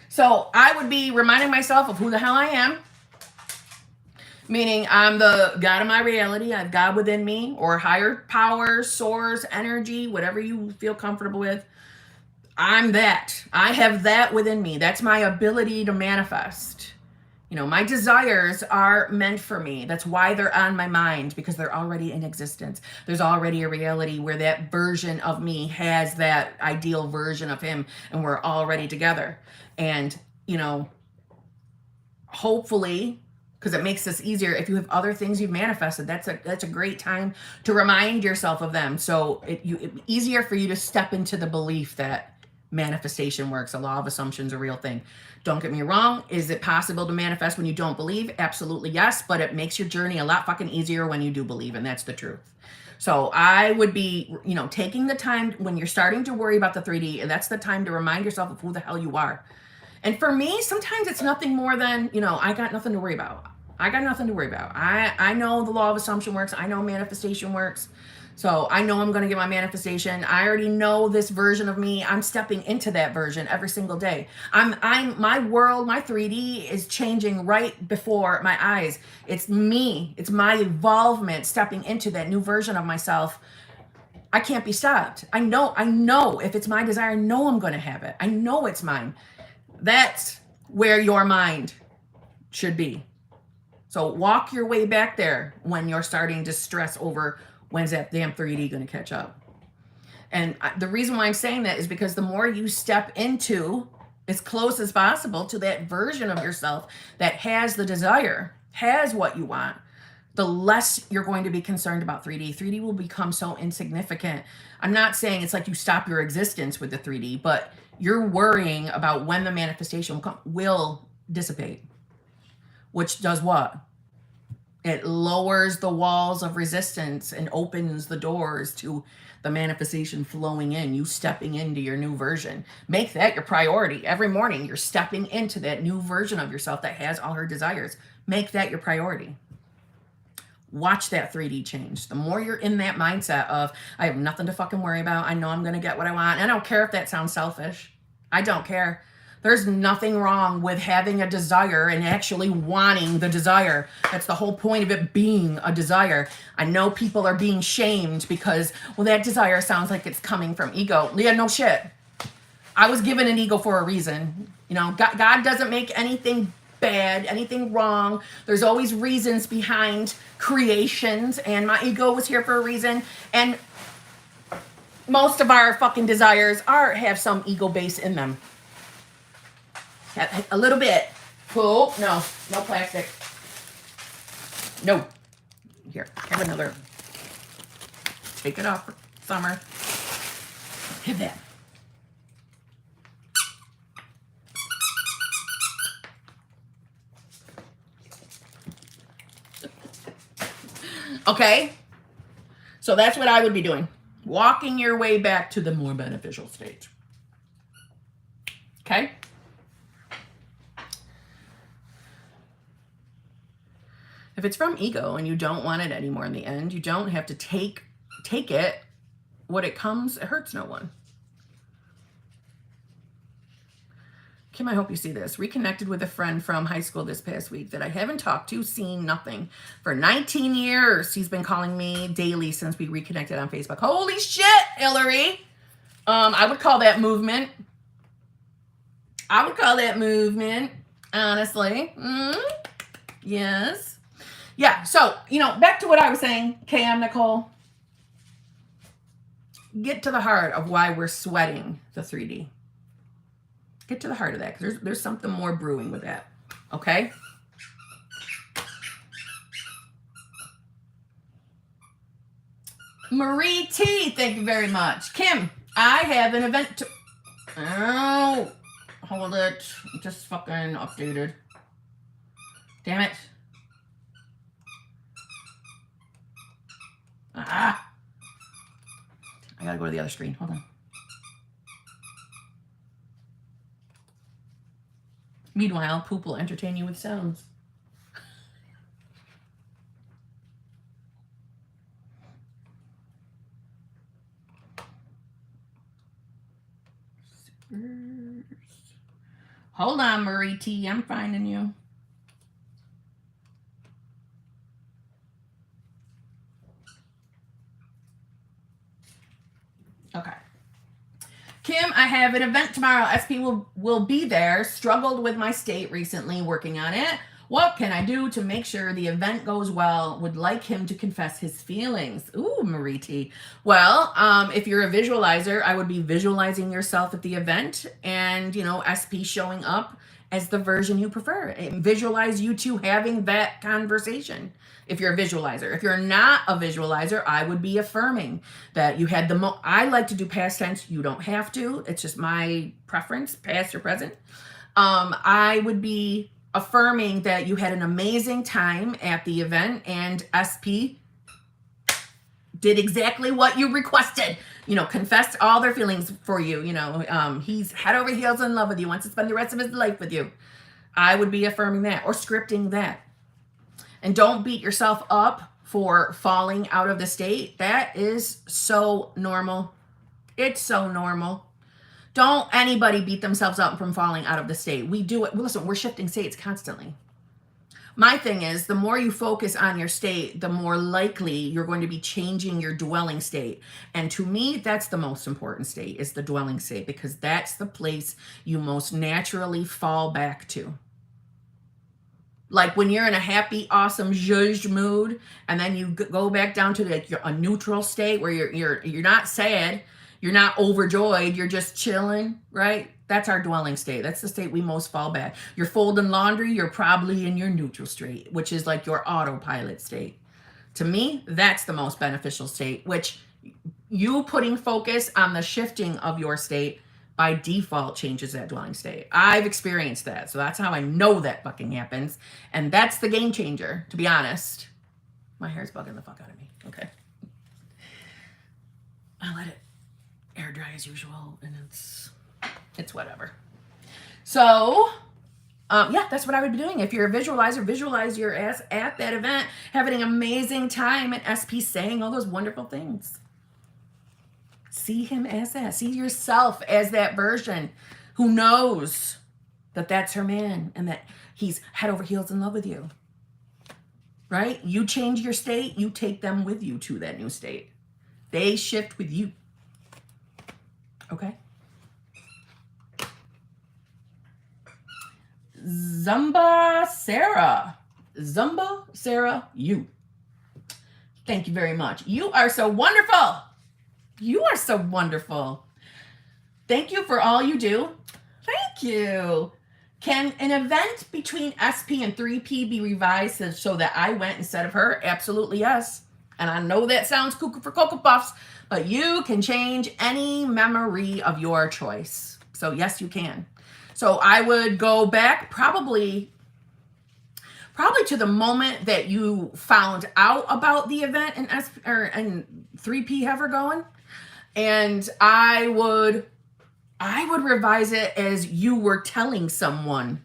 So I would be reminding myself of who the hell I am, meaning I'm the God of my reality. I have God within me, or higher power, source, energy, whatever you feel comfortable with. I'm that. I have that within me. That's my ability to manifest. You know, my desires are meant for me. That's why they're on my mind, because they're already in existence. There's already a reality where that version of me has that ideal version of him, and we're already together. And, you know, hopefully, because it makes this easier, if you have other things you've manifested, that's a great time to remind yourself of them. So it's easier for you to step into the belief that manifestation works. The law of assumption is a real thing. Don't get me wrong. Is it possible to manifest when you don't believe? Absolutely yes. But it makes your journey a lot fucking easier when you do believe. And that's the truth. So I would be, you know, taking the time when you're starting to worry about the 3D, and that's the time to remind yourself of who the hell you are. And for me, sometimes it's nothing more than, you know, I got nothing to worry about. I got nothing to worry about. I know the law of assumption works. I know manifestation works. So I know I'm going to get my manifestation. I already know this version of me. I'm stepping into that version every single day. My world, my 3D is changing right before my eyes. It's me. It's my evolvement stepping into that new version of myself. I can't be stopped. I know if it's my desire, I know I'm going to have it. I know it's mine. That's where your mind should be. So walk your way back there when you're starting to stress over when's that damn 3D going to catch up. And the reason why I'm saying that is because the more you step into as close as possible to that version of yourself that has the desire, has what you want, the less you're going to be concerned about 3D. 3D will become so insignificant. I'm not saying it's like you stop your existence with the 3D, but you're worrying about when the manifestation will dissipate. Which does what? It lowers the walls of resistance and opens the doors to the manifestation flowing in, you stepping into your new version. Make that your priority. Every morning, you're stepping into that new version of yourself that has all her desires. Make that your priority. Watch that 3D change. The more you're in that mindset of, I have nothing to fucking worry about. I know I'm going to get what I want. And I don't care if that sounds selfish. I don't care. There's nothing wrong with having a desire and actually wanting the desire. That's the whole point of it being a desire. I know people are being shamed because, well, that desire sounds like it's coming from ego. Yeah, no shit. I was given an ego for a reason. You know, God doesn't make anything bad, anything wrong. There's always reasons behind creations, and my ego was here for a reason. And most of our fucking desires have some ego base in them. A little bit. Oh, no plastic. No. Here, have another. Take it off for summer. Have that. Okay, so that's what I would be doing. Walking your way back to the more beneficial state. Okay? If it's from ego and you don't want it anymore in the end, you don't have to take it. What it comes, it hurts no one. Kim, I hope you see this. Reconnected with a friend from high school this past week that I haven't talked to, seen, nothing. For 19 years, he's been calling me daily since we reconnected on Facebook. Holy shit, Hillary. I would call that movement. Honestly. Yes. Yeah, so, back to what I was saying, Cam, Nicole. Get to the heart of why we're sweating the 3D. Get to the heart of that, because there's something more brewing with that. Okay? Marie T, thank you very much. Kim, I have an event to... Oh, hold it. Just fucking updated. Damn it. I gotta go to the other screen. Hold on. Meanwhile, poop will entertain you with sounds. Hold on, Marie T. I'm finding you. Okay. Kim, I have an event tomorrow. SP will be there. Struggled with my state recently, working on it. What can I do to make sure the event goes well? Would like him to confess his feelings. Ooh, Marie T. Well, if you're a visualizer, I would be visualizing yourself at the event and, SP showing up as the version you prefer. And visualize you two having that conversation. If you're a visualizer. If you're not a visualizer, I would be affirming that you had I like to do past tense. You don't have to. It's just my preference, past or present. I would be affirming that you had an amazing time at the event and SP did exactly what you requested. Confessed all their feelings for you. He's head over heels in love with you, wants to spend the rest of his life with you. I would be affirming that or scripting that. And don't beat yourself up for falling out of the state. That is so normal. It's so normal. Don't anybody beat themselves up from falling out of the state. We do it. Listen, we're shifting states constantly. My thing is, the more you focus on your state, the more likely you're going to be changing your dwelling state. And to me, that's the most important state, is the dwelling state, because that's the place you most naturally fall back to. Like when you're in a happy, awesome, zhuzh mood, and then you go back down to a neutral state where you're not sad, you're not overjoyed, you're just chilling, right? That's our dwelling state. That's the state we most fall back. You're folding laundry, you're probably in your neutral state, which is like your autopilot state. To me, that's the most beneficial state, which you putting focus on the shifting of your state by default changes that dwelling state. I've experienced that. So that's how I know that fucking happens. And that's the game changer, to be honest. My hair's bugging the fuck out of me. Okay. I let it air dry as usual, and it's whatever. So Yeah, that's what I would be doing. If you're a visualizer, visualize your ass at that event, having an amazing time at SP, saying all those wonderful things. See him as that. See yourself as that version who knows that that's her man and that he's head over heels in love with you. Right? You change your state, you take them with you to that new state. They shift with you. Okay? Zumba Sarah, you. Thank you very much. You are so wonderful. You are so wonderful. Thank you for all you do. Thank you. Can an event between SP and 3P be revised so that I went instead of her? Absolutely yes. And I know that sounds cuckoo for Cocoa Puffs, but you can change any memory of your choice. So yes, you can. So I would go back probably to the moment that you found out about the event and 3P have her going. And I would revise it as you were telling someone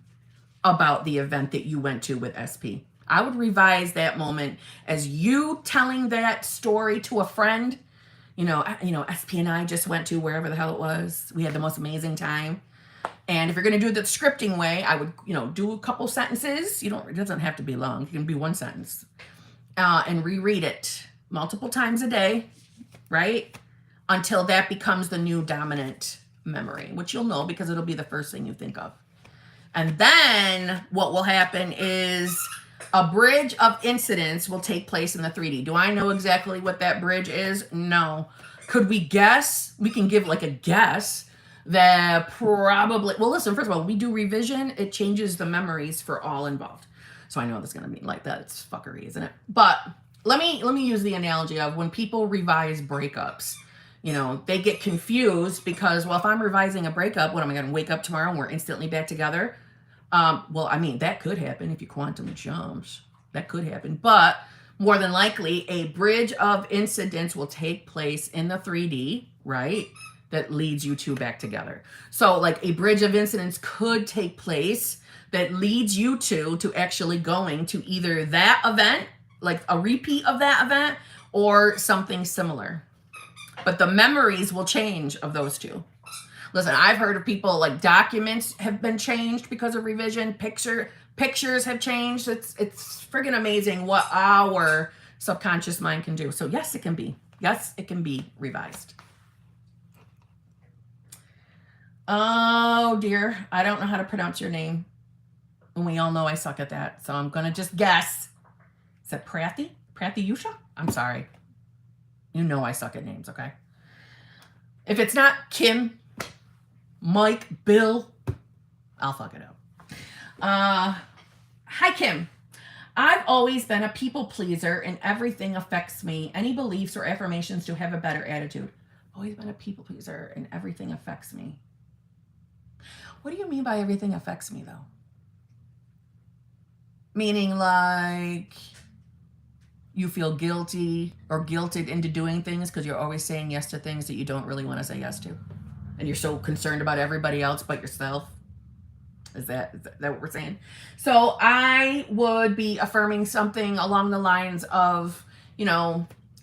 about the event that you went to with SP. I would revise that moment as you telling that story to a friend. You know, SP and I just went to wherever the hell it was. We had the most amazing time. And if you're going to do it the scripting way, I would, do a couple sentences. It doesn't have to be long. It can be one sentence. And reread it multiple times a day, right? Until that becomes the new dominant memory, which you'll know because it'll be the first thing you think of. And then what will happen is a bridge of incidents will take place in the 3D. Do I know exactly what that bridge is? No. Could we guess? We can give like a guess that probably, well, listen, first of all, we do revision. It changes the memories for all involved. So I know that's going to be like that. It's fuckery, isn't it? But let me use the analogy of when people revise breakups. They get confused because, well, if I'm revising a breakup, what am I going to wake up tomorrow and we're instantly back together? Well, I mean, that could happen if you quantum jumps. That could happen. But more than likely, a bridge of incidents will take place in the 3D, right? That leads you two back together. So like a bridge of incidents could take place that leads you two to actually going to either that event, like a repeat of that event, or something similar. But the memories will change of those two. Listen, I've heard of people like documents have been changed because of revision. Pictures have changed. It's friggin' amazing what our subconscious mind can do. So yes, it can be. Yes, it can be revised. Oh dear, I don't know how to pronounce your name. And we all know I suck at that. So I'm going to just guess. Is it Pratyusha? I'm sorry. You know I suck at names, okay? If it's not Kim, Mike, Bill, I'll fuck it up. Hi, Kim. I've always been a people pleaser and everything affects me. Any beliefs or affirmations to have a better attitude? Always been a people pleaser and everything affects me. What do you mean by everything affects me, though? Meaning like you feel guilty or guilted into doing things because you're always saying yes to things that you don't really want to say yes to. And you're so concerned about everybody else but yourself. Is that what we're saying? So I would be affirming something along the lines of,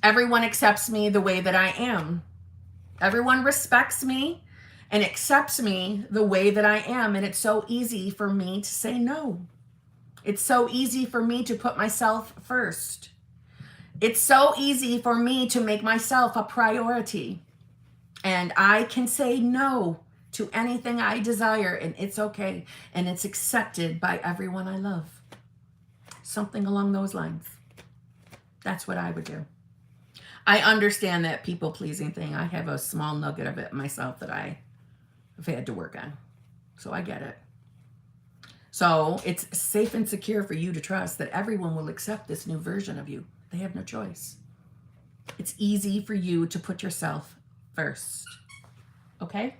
everyone accepts me the way that I am. Everyone respects me and accepts me the way that I am. And it's so easy for me to say no. It's so easy for me to put myself first. It's so easy for me to make myself a priority. And I can say no to anything I desire, and it's okay. And it's accepted by everyone I love. Something along those lines. That's what I would do. I understand that people-pleasing thing. I have a small nugget of it myself that I have had to work on. So I get it. So it's safe and secure for you to trust that everyone will accept this new version of you. They have no choice. It's easy for you to put yourself first. Okay?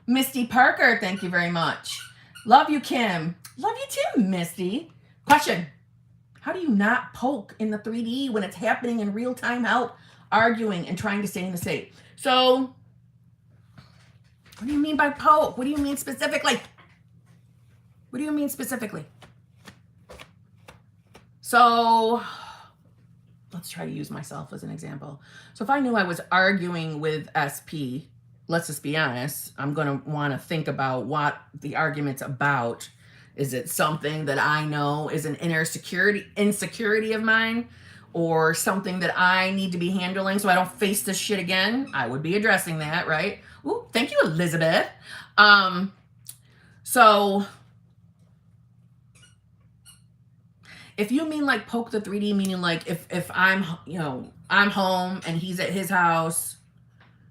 Misty Parker, thank you very much. Love you, Kim. Love you too, Misty. Question. How do you not poke in the 3D when it's happening in real time? Help arguing and trying to stay in the state. So, what do you mean by poke? What do you mean specifically? What do you mean specifically? So let's try to use myself as an example. So if I knew I was arguing with SP, let's just be honest, I'm going to want to think about what the argument's about. Is it something that I know is an insecurity of mine, or something that I need to be handling so I don't face this shit again? I would be addressing that, right? Ooh, thank you, Elizabeth. So if you mean like poke the 3D, meaning like if I'm, I'm home and he's at his house,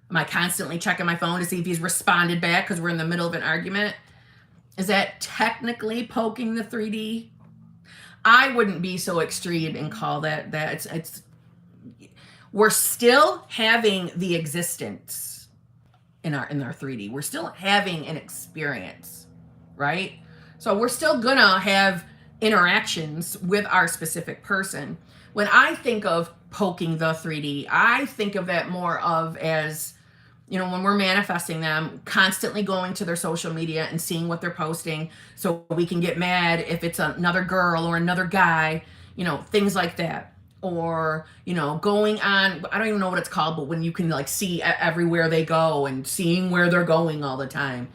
am I constantly checking my phone to see if he's responded back because we're in the middle of an argument? Is that technically poking the 3D? I wouldn't be so extreme and call that it's we're still having the existence in our 3D. We're still having an experience, right? So we're still gonna have interactions with our specific person. When I think of poking the 3D, I think of that more of as, when we're manifesting them, constantly going to their social media and seeing what they're posting so we can get mad if it's another girl or another guy, things like that. Or, going on, I don't even know what it's called, but when you can like see everywhere they go and seeing where they're going all the time.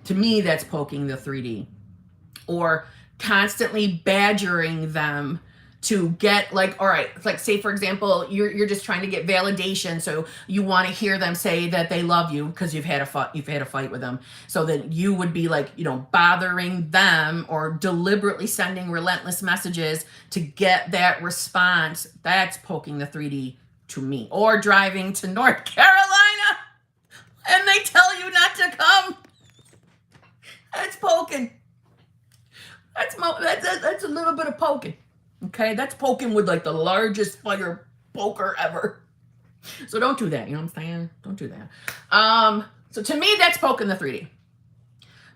To me, that's poking the 3D. Or constantly badgering them to get like, all right, like say for example, you're just trying to get validation, so you want to hear them say that they love you because you've had a fight with them, so that you would be like, bothering them or deliberately sending relentless messages to get that response. That's poking the 3D to me. Or driving to North Carolina and they tell you not to come. That's poking. That's a little bit of poking. Okay, that's poking with like the largest fire poker ever. So don't do that. You know what I'm saying? Don't do that. So to me, that's poking the 3D.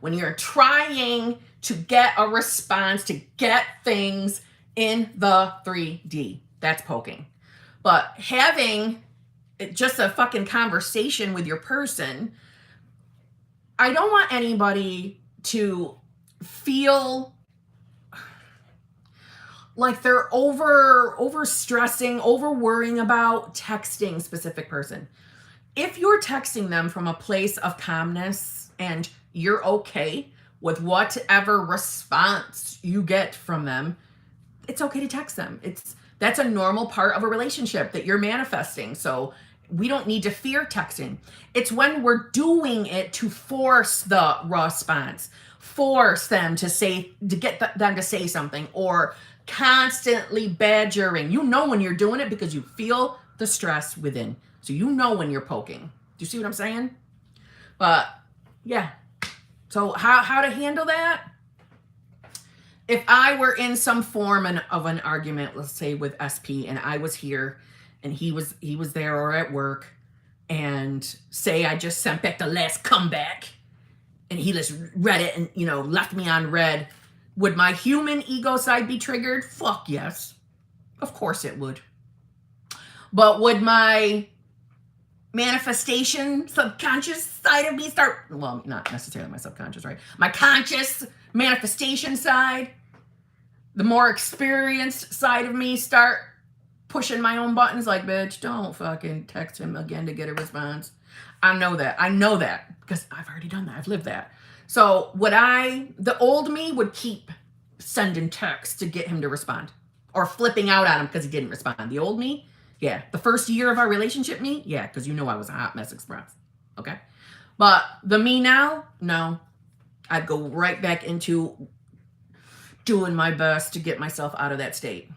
When you're trying to get a response, to get things in the 3D, that's poking. But having just a fucking conversation with your person, I don't want anybody to feel like they're over stressing, over worrying about texting specific person. If you're texting them from a place of calmness and you're okay with whatever response you get from them, it's okay to text them. That's a normal part of a relationship that you're manifesting. So we don't need to fear texting. It's when we're doing it to force the response, force them to get them to say something, or constantly badgering. When you're doing it because you feel the stress within. So when you're poking. Do you see what I'm saying? But yeah. So how to handle that? If I were in some form of an argument, let's say with SP, and I was here and he was there or at work, and say I just sent back the last comeback and he just read it and left me on red, would my human ego side be triggered? Fuck yes. Of course it would. But would my manifestation subconscious side of me not necessarily my subconscious, right? My conscious manifestation side, the more experienced side of me, start pushing my own buttons like, bitch, don't fucking text him again to get a response. I know that because I've already done that. I've lived that. So the old me would keep sending texts to get him to respond, or flipping out at him because he didn't respond. The old me, yeah. The first year of our relationship me, yeah, because I was a hot mess express. Okay. But the me now, no. I'd go right back into doing my best to get myself out of that state.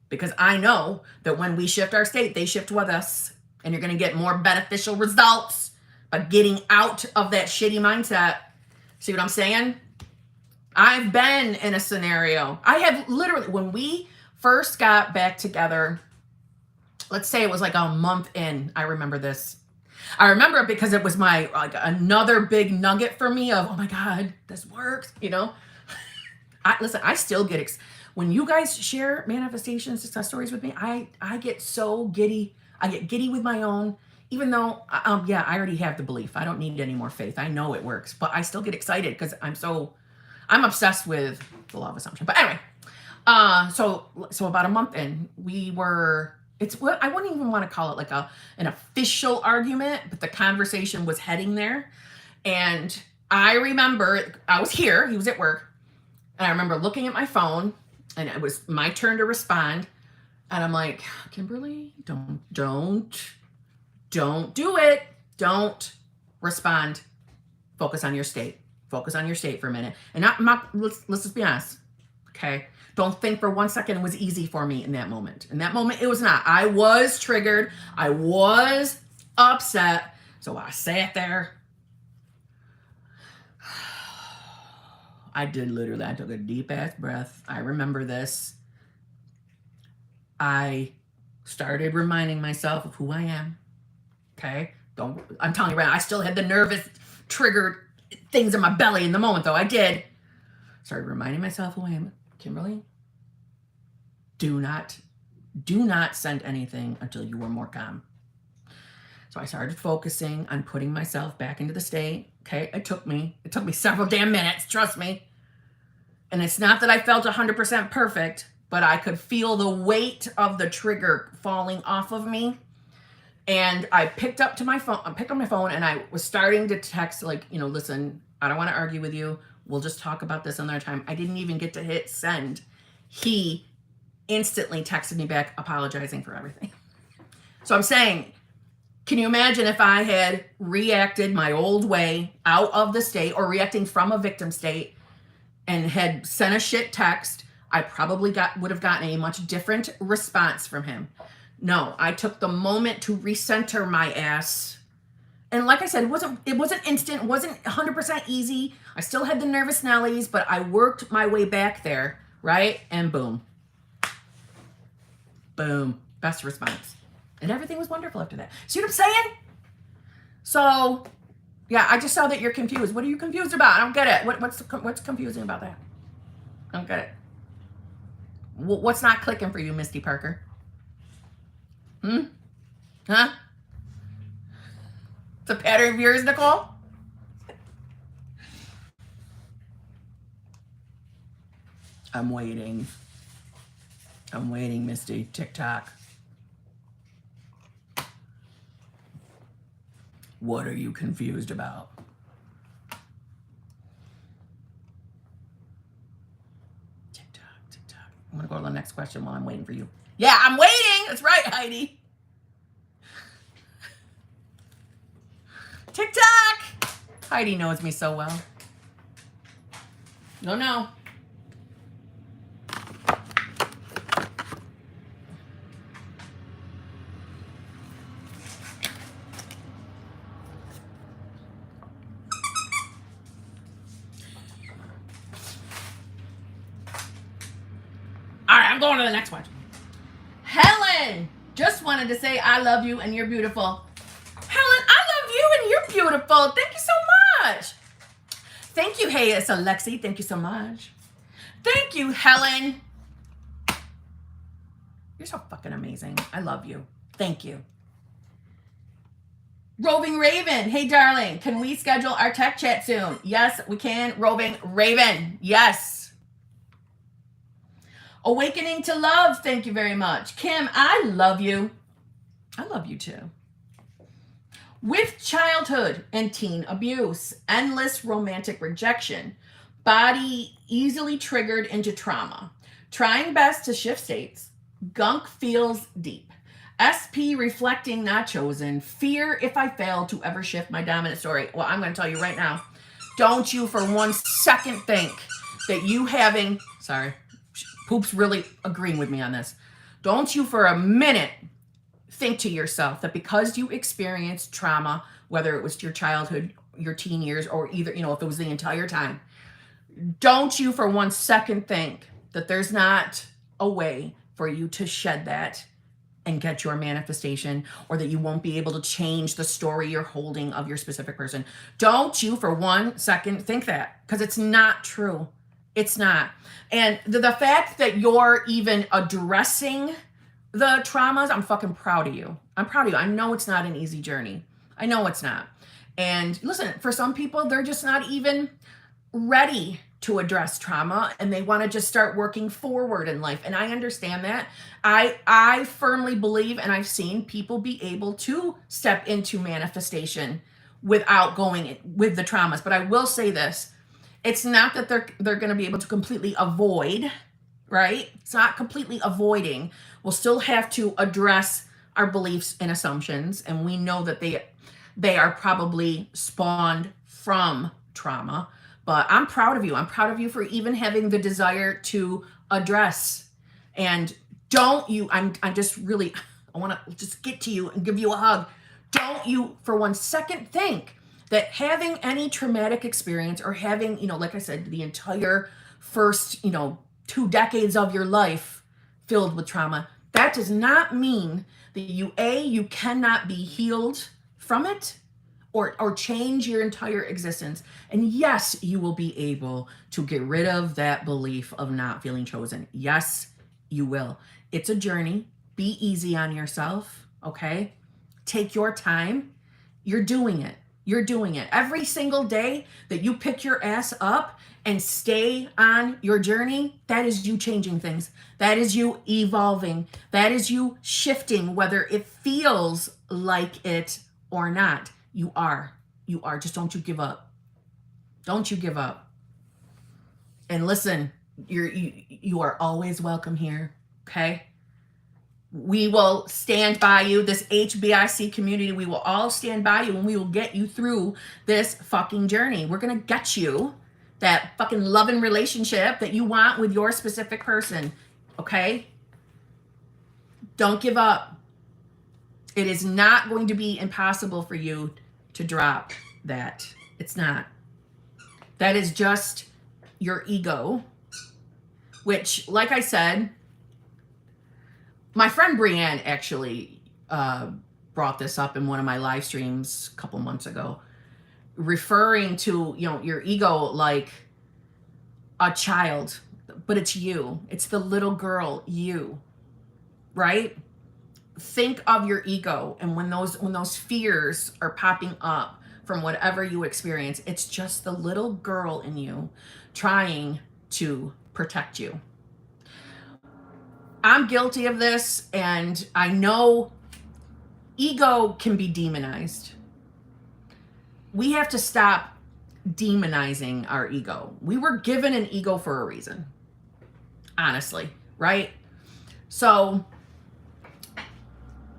Because I know that when we shift our state, they shift with us. And you're going to get more beneficial results by getting out of that shitty mindset. See what I'm saying? I've been in a scenario. I have literally, when we first got back together, let's say it was like a month in, I remember this. I remember it because it was another big nugget for me of, oh my God, this works, I still get, when you guys share manifestation success stories with me, I get so giddy. I get giddy with my own, even though, I already have the belief. I don't need any more faith. I know it works, but I still get excited because I'm I'm obsessed with the law of assumption. But anyway, so about a month in, it's what I wouldn't even want to call it like an official argument, but the conversation was heading there. And I remember I was here, he was at work, and I remember looking at my phone, and it was my turn to respond. And I'm like, Kimberly, don't do it. Don't respond. Focus on your state. Focus on your state for a minute. And let's just be honest. Okay. Don't think for 1 second it was easy for me in that moment. In that moment, it was not. I was triggered. I was upset. So I sat there. I took a deep ass breath. I remember this. I started reminding myself of who I am. Okay? I'm telling you right now, I still had the nervous, triggered things in my belly in the moment, though. I did. Started reminding myself who I am. Kimberly, do not send anything until you are more calm. So I started focusing on putting myself back into the state. Okay? It took me several damn minutes, trust me. And it's not that I felt 100% perfect, but I could feel the weight of the trigger falling off of me. And I picked up my phone and I was starting to text like, listen, I don't want to argue with you. We'll just talk about this another time. I didn't even get to hit send. He instantly texted me back apologizing for everything. So I'm saying, can you imagine if I had reacted my old way out of the state or reacting from a victim state and had sent a shit text? I probably would have gotten a much different response from him. No, I took the moment to recenter my ass. And like I said, it wasn't instant, it wasn't 100% easy. I still had the nervous Nellies, but I worked my way back there, right? And boom. Boom. Best response. And everything was wonderful after that. See what I'm saying? So, yeah, I just saw that you're confused. What are you confused about? I don't get it. What's confusing about that? I don't get it. What's not clicking for you, Misty Parker? Huh? It's a pattern of yours, Nicole? I'm waiting, Misty. TikTok. What are you confused about? TikTok. I'm going to go to the next question while I'm waiting for you. Yeah, I'm waiting. That's right, Heidi. TikTok. Heidi knows me so well. No. All right, I'm going to the next one. Helen, just wanted to say I love you and you're beautiful. Helen, I love you and you're beautiful. Thank you so much. Thank you, hey, it's Alexi. Thank you so much. Thank you, Helen. You're so fucking amazing. I love you. Thank you. Roving Raven, hey darling, can we schedule our tech chat soon? Yes, we can. Roving Raven, yes. Awakening to Love, thank you very much. Kim, I love you. I love you too. With childhood and teen abuse, endless romantic rejection, body easily triggered into trauma, trying best to shift states, gunk feels deep, SP reflecting not chosen, fear if I fail to ever shift my dominant story. Well, I'm going to tell you right now, don't you for 1 second think that you having, sorry, Poop's really agreeing with me on this. Don't you for a minute think to yourself that because you experienced trauma, whether it was your childhood, your teen years, or either, if it was the entire time, don't you for 1 second think that there's not a way for you to shed that and get your manifestation, or that you won't be able to change the story you're holding of your specific person. Don't you for 1 second think that, because it's not true. It's not. And the fact that you're even addressing the traumas, I'm fucking proud of you. I'm proud of you. I know it's not an easy journey. I know it's not. And listen, for some people, they're just not even ready to address trauma and they want to just start working forward in life. And I understand that. I firmly believe, and I've seen people be able to step into manifestation without going with the traumas. But I will say this, it's not that they're going to be able to completely avoid, right? It's not completely avoiding. We'll still have to address our beliefs and assumptions, and we know that they are probably spawned from trauma. But I'm proud of you. I'm proud of you for even having the desire to address. And don't you, I'm just really, I want to just get to you and give you a hug. Don't you for one second think that having any traumatic experience or having, like I said, the entire first, 2 decades of your life filled with trauma, that does not mean that you cannot be healed from it or change your entire existence. And yes, you will be able to get rid of that belief of not feeling chosen. Yes, you will. It's a journey. Be easy on yourself, okay? Take your time. You're doing it. You're doing it. Every single day that you pick your ass up and stay on your journey, that is you changing things. That is you evolving. That is you shifting, whether it feels like it or not. You are. Just don't you give up. Don't you give up. And listen, you are always welcome here, okay? We will stand by you. This HBIC community, we will all stand by you and we will get you through this fucking journey. We're going to get you that fucking loving relationship that you want with your specific person, okay? Don't give up. It is not going to be impossible for you to drop that. It's not. That is just your ego, which, like I said, my friend Brienne actually brought this up in one of my live streams a couple months ago, referring to, your ego like a child, but it's you. It's the little girl, you, right? Think of your ego, and when those fears are popping up from whatever you experience, it's just the little girl in you trying to protect you. I'm guilty of this, and I know ego can be demonized. We have to stop demonizing our ego. We were given an ego for a reason, honestly, right? So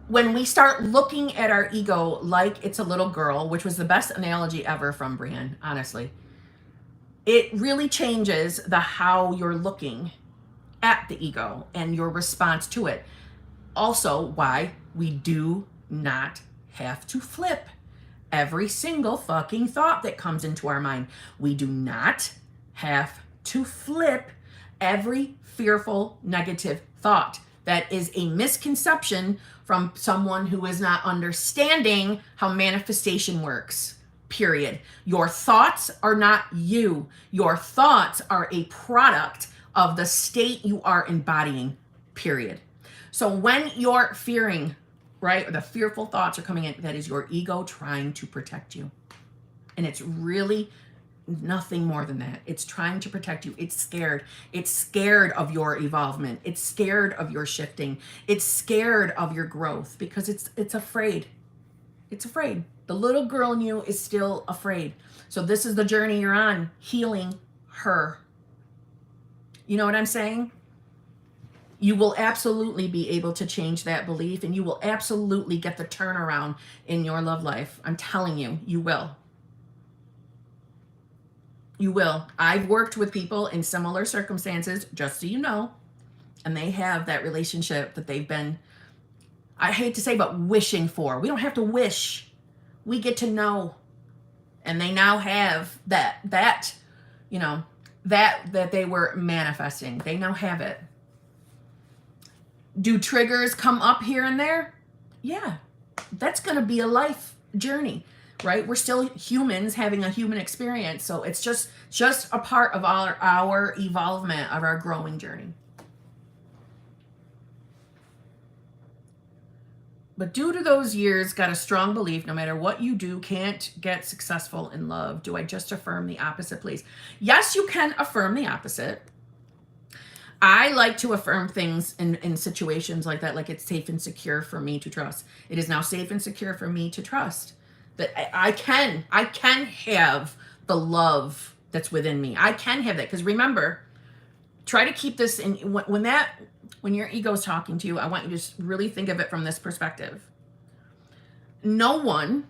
when we start looking at our ego like it's a little girl, which was the best analogy ever from Brienne, honestly, it really changes the how you're looking at the ego and your response to it. Also, why we do not have to flip every single fucking thought that comes into our mind. We do not have to flip every fearful negative thought. That is a misconception from someone who is not understanding how manifestation works, period. Your thoughts are not you. Your thoughts are a product of the state you are embodying, period. So when you're fearing, right, or the fearful thoughts are coming in, that is your ego trying to protect you. And it's really nothing more than that. It's trying to protect you. It's scared. It's scared of your evolvement. It's scared of your shifting. It's scared of your growth because it's afraid. It's afraid. The little girl in you is still afraid. So this is the journey you're on, healing her. You know what I'm saying? You will absolutely be able to change that belief, and you will absolutely get the turnaround in your love life. I'm telling you, you will. You will. I've worked with people in similar circumstances, just so you know, and they have that relationship that they've been, I hate to say, but wishing for. We don't have to wish. We get to know. And they now have that they were manifesting. They now have it. Do triggers come up here and there? Yeah. That's going to be a life journey, right? We're still humans having a human experience. So it's just a part of our evolvement, of our growing journey. But due to those years, got a strong belief, no matter what you do, can't get successful in love. Do I just affirm the opposite, please? Yes, you can affirm the opposite. I like to affirm things in situations like that, like it's safe and secure for me to trust. It is now safe and secure for me to trust that I can have the love that's within me. I can have that. Because remember, try to keep this in when your ego is talking to you, I want you to just really think of it from this perspective. No one,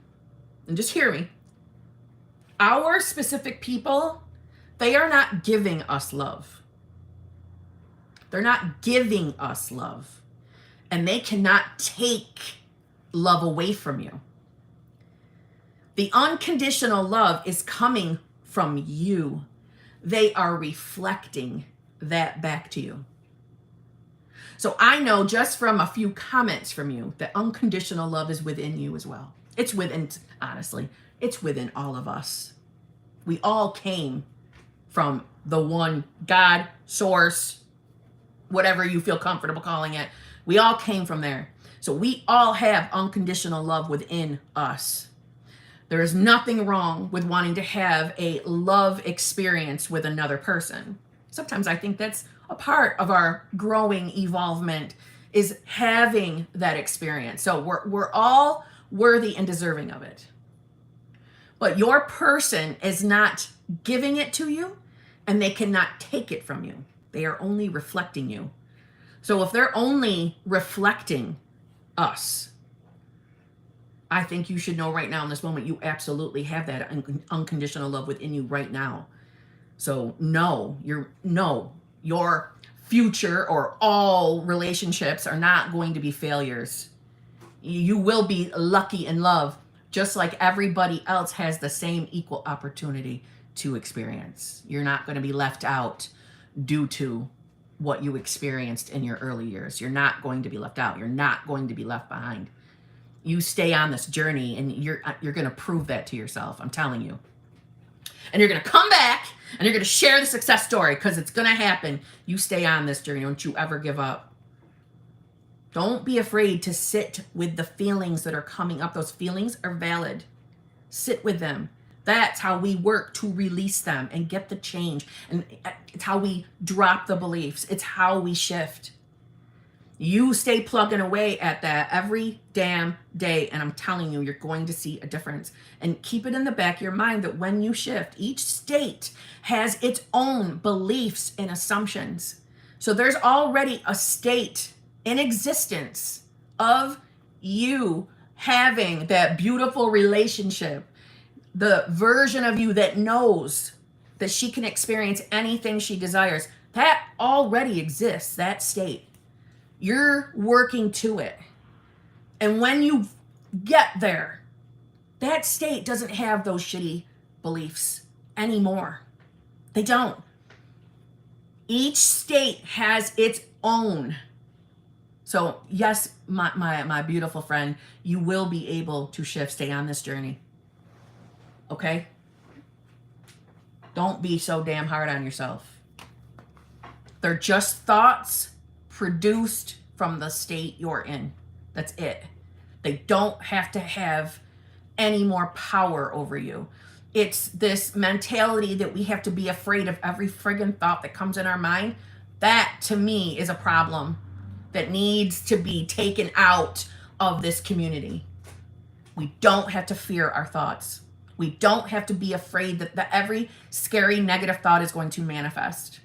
and just hear me, our specific people, they are not giving us love. They're not giving us love. And they cannot take love away from you. The unconditional love is coming from you. They are reflecting that back to you. So I know just from a few comments from you that unconditional love is within you as well. It's within, honestly, it's within all of us. We all came from the one God, source, whatever you feel comfortable calling it. We all came from there. So we all have unconditional love within us. There is nothing wrong with wanting to have a love experience with another person. Sometimes I think that's a part of our growing evolvement, is having that experience. So we're all worthy and deserving of it. But your person is not giving it to you, and they cannot take it from you. They are only reflecting you. So if they're only reflecting us, I think you should know right now in this moment, you absolutely have that unconditional love within you right now. So your future or all relationships are not going to be failures. You will be lucky in love, just like everybody else has the same equal opportunity to experience. You're not going to be left out due to what you experienced in your early years. You're not going to be left out. You're not going to be left behind. You stay on this journey, and you're going to prove that to yourself. I'm telling you. And you're going to come back, and you're going to share the success story, because it's going to happen. You stay on this journey. Don't you ever give up. Don't be afraid to sit with the feelings that are coming up. Those feelings are valid. Sit with them. That's how we work to release them and get the change. And it's how we drop the beliefs. It's how we shift. You stay plugging away at that every damn day, and I'm telling you, you're going to see a difference. And keep it in the back of your mind that when you shift, each state has its own beliefs and assumptions. So there's already a state in existence of you having that beautiful relationship, the version of you that knows that she can experience anything she desires. That already exists, that state. You're working to it. And when you get there, that state doesn't have those shitty beliefs anymore. They don't. Each state has its own. So yes, my beautiful friend, you will be able to shift, stay on this journey. Okay? Don't be so damn hard on yourself. They're just thoughts produced from the state you're in. That's it. They don't have to have any more power over you. It's this mentality that we have to be afraid of every friggin' thought that comes in our mind. That, to me, is a problem that needs to be taken out of this community. We don't have to fear our thoughts. We don't have to be afraid that every scary negative thought is going to manifest.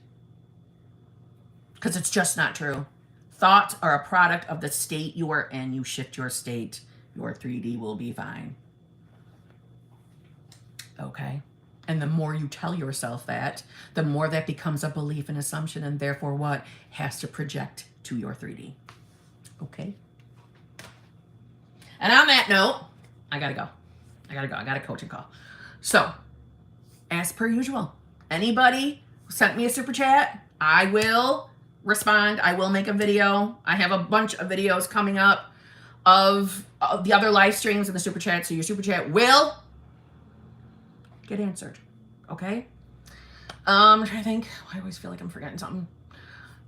Because it's just not true. Thoughts are a product of the state you are in. You shift your state, your 3D will be fine. Okay? And the more you tell yourself that, the more that becomes a belief and assumption, and therefore what? Has to project to your 3D. Okay? And on that note, I gotta go. I got a coaching call. So, as per usual, anybody who sent me a super chat, I will respond. I will make a video. I have a bunch of videos coming up of the other live streams and the super chat. So your super chat will get answered. Okay? I'm trying to think. I always feel like I'm forgetting something.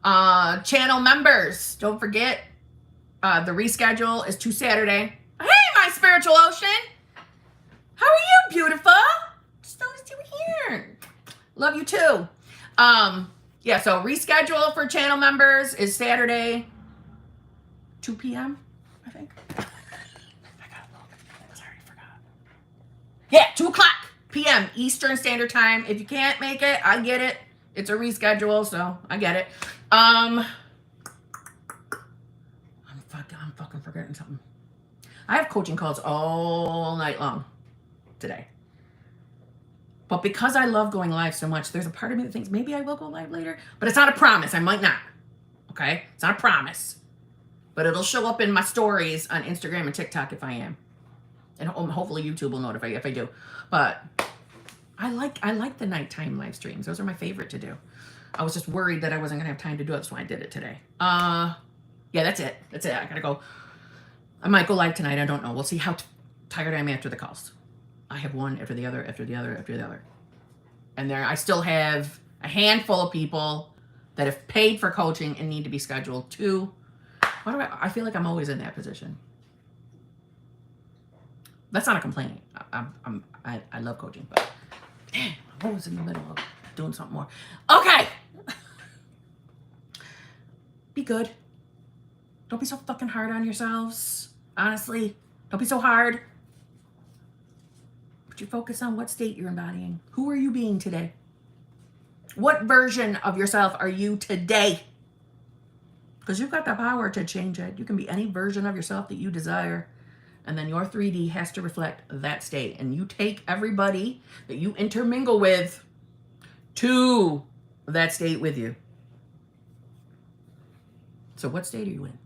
Channel members, don't forget, The reschedule is to Saturday. Hey, my spiritual ocean. How are you, beautiful? Just noticed you were here. Love you too. Yeah, so reschedule for channel members is Saturday, 2 p.m., I think. I gotta look, because I already forgot. Yeah, 2 o'clock p.m. Eastern Standard Time. If you can't make it, I get it. It's a reschedule, so I get it. I'm fucking forgetting something. I have coaching calls all night long today. But because I love going live so much, there's a part of me that thinks maybe I will go live later, but it's not a promise. I might not. Okay? It's not a promise. But it'll show up in my stories on Instagram and TikTok if I am. And hopefully YouTube will notify you if I do. But I like the nighttime live streams. Those are my favorite to do. I was just worried that I wasn't going to have time to do it, so I did it today. Yeah, that's it. That's it. I got to go. I might go live tonight. I don't know. We'll see how tired I am after the calls. I have one after the other, after the other, after the other. And there, I still have a handful of people that have paid for coaching and need to be scheduled too. I feel like I'm always in that position. That's not a complaint. I love coaching, but damn, I'm always in the middle of doing something more. Okay. Be good. Don't be so fucking hard on yourselves. Honestly, don't be so hard. But you focus on what state you're embodying. Who are you being today? What version of yourself are you today? Because you've got the power to change it. You can be any version of yourself that you desire. And then your 3D has to reflect that state. And you take everybody that you intermingle with to that state with you. So what state are you in?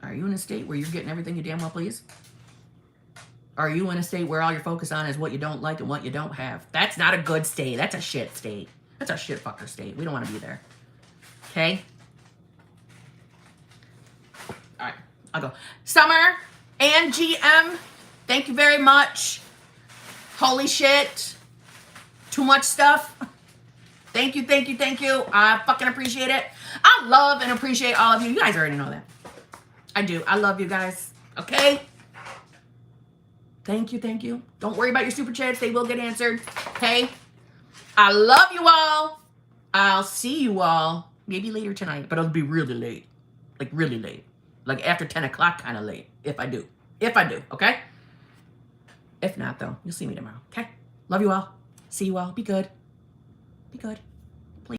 Are you in a state where you're getting everything you damn well please? Are you in a state where all you're focused on is what you don't like and what you don't have? That's not a good state. That's a shit state. That's a shit fucker state. We don't want to be there. Okay? All right. I'll go. Summer and GM, thank you very much. Holy shit. Too much stuff. Thank you, thank you, thank you. I fucking appreciate it. I love and appreciate all of you. You guys already know that. I do. I love you guys. Okay? Thank you, thank you. Don't worry about your super chats. They will get answered. Okay? I love you all. I'll see you all maybe later tonight, but it'll be really late. Like really late. Like after 10 o'clock kind of late. If I do. If I do. Okay? If not, though, you'll see me tomorrow. Okay? Love you all. See you all. Be good. Be good.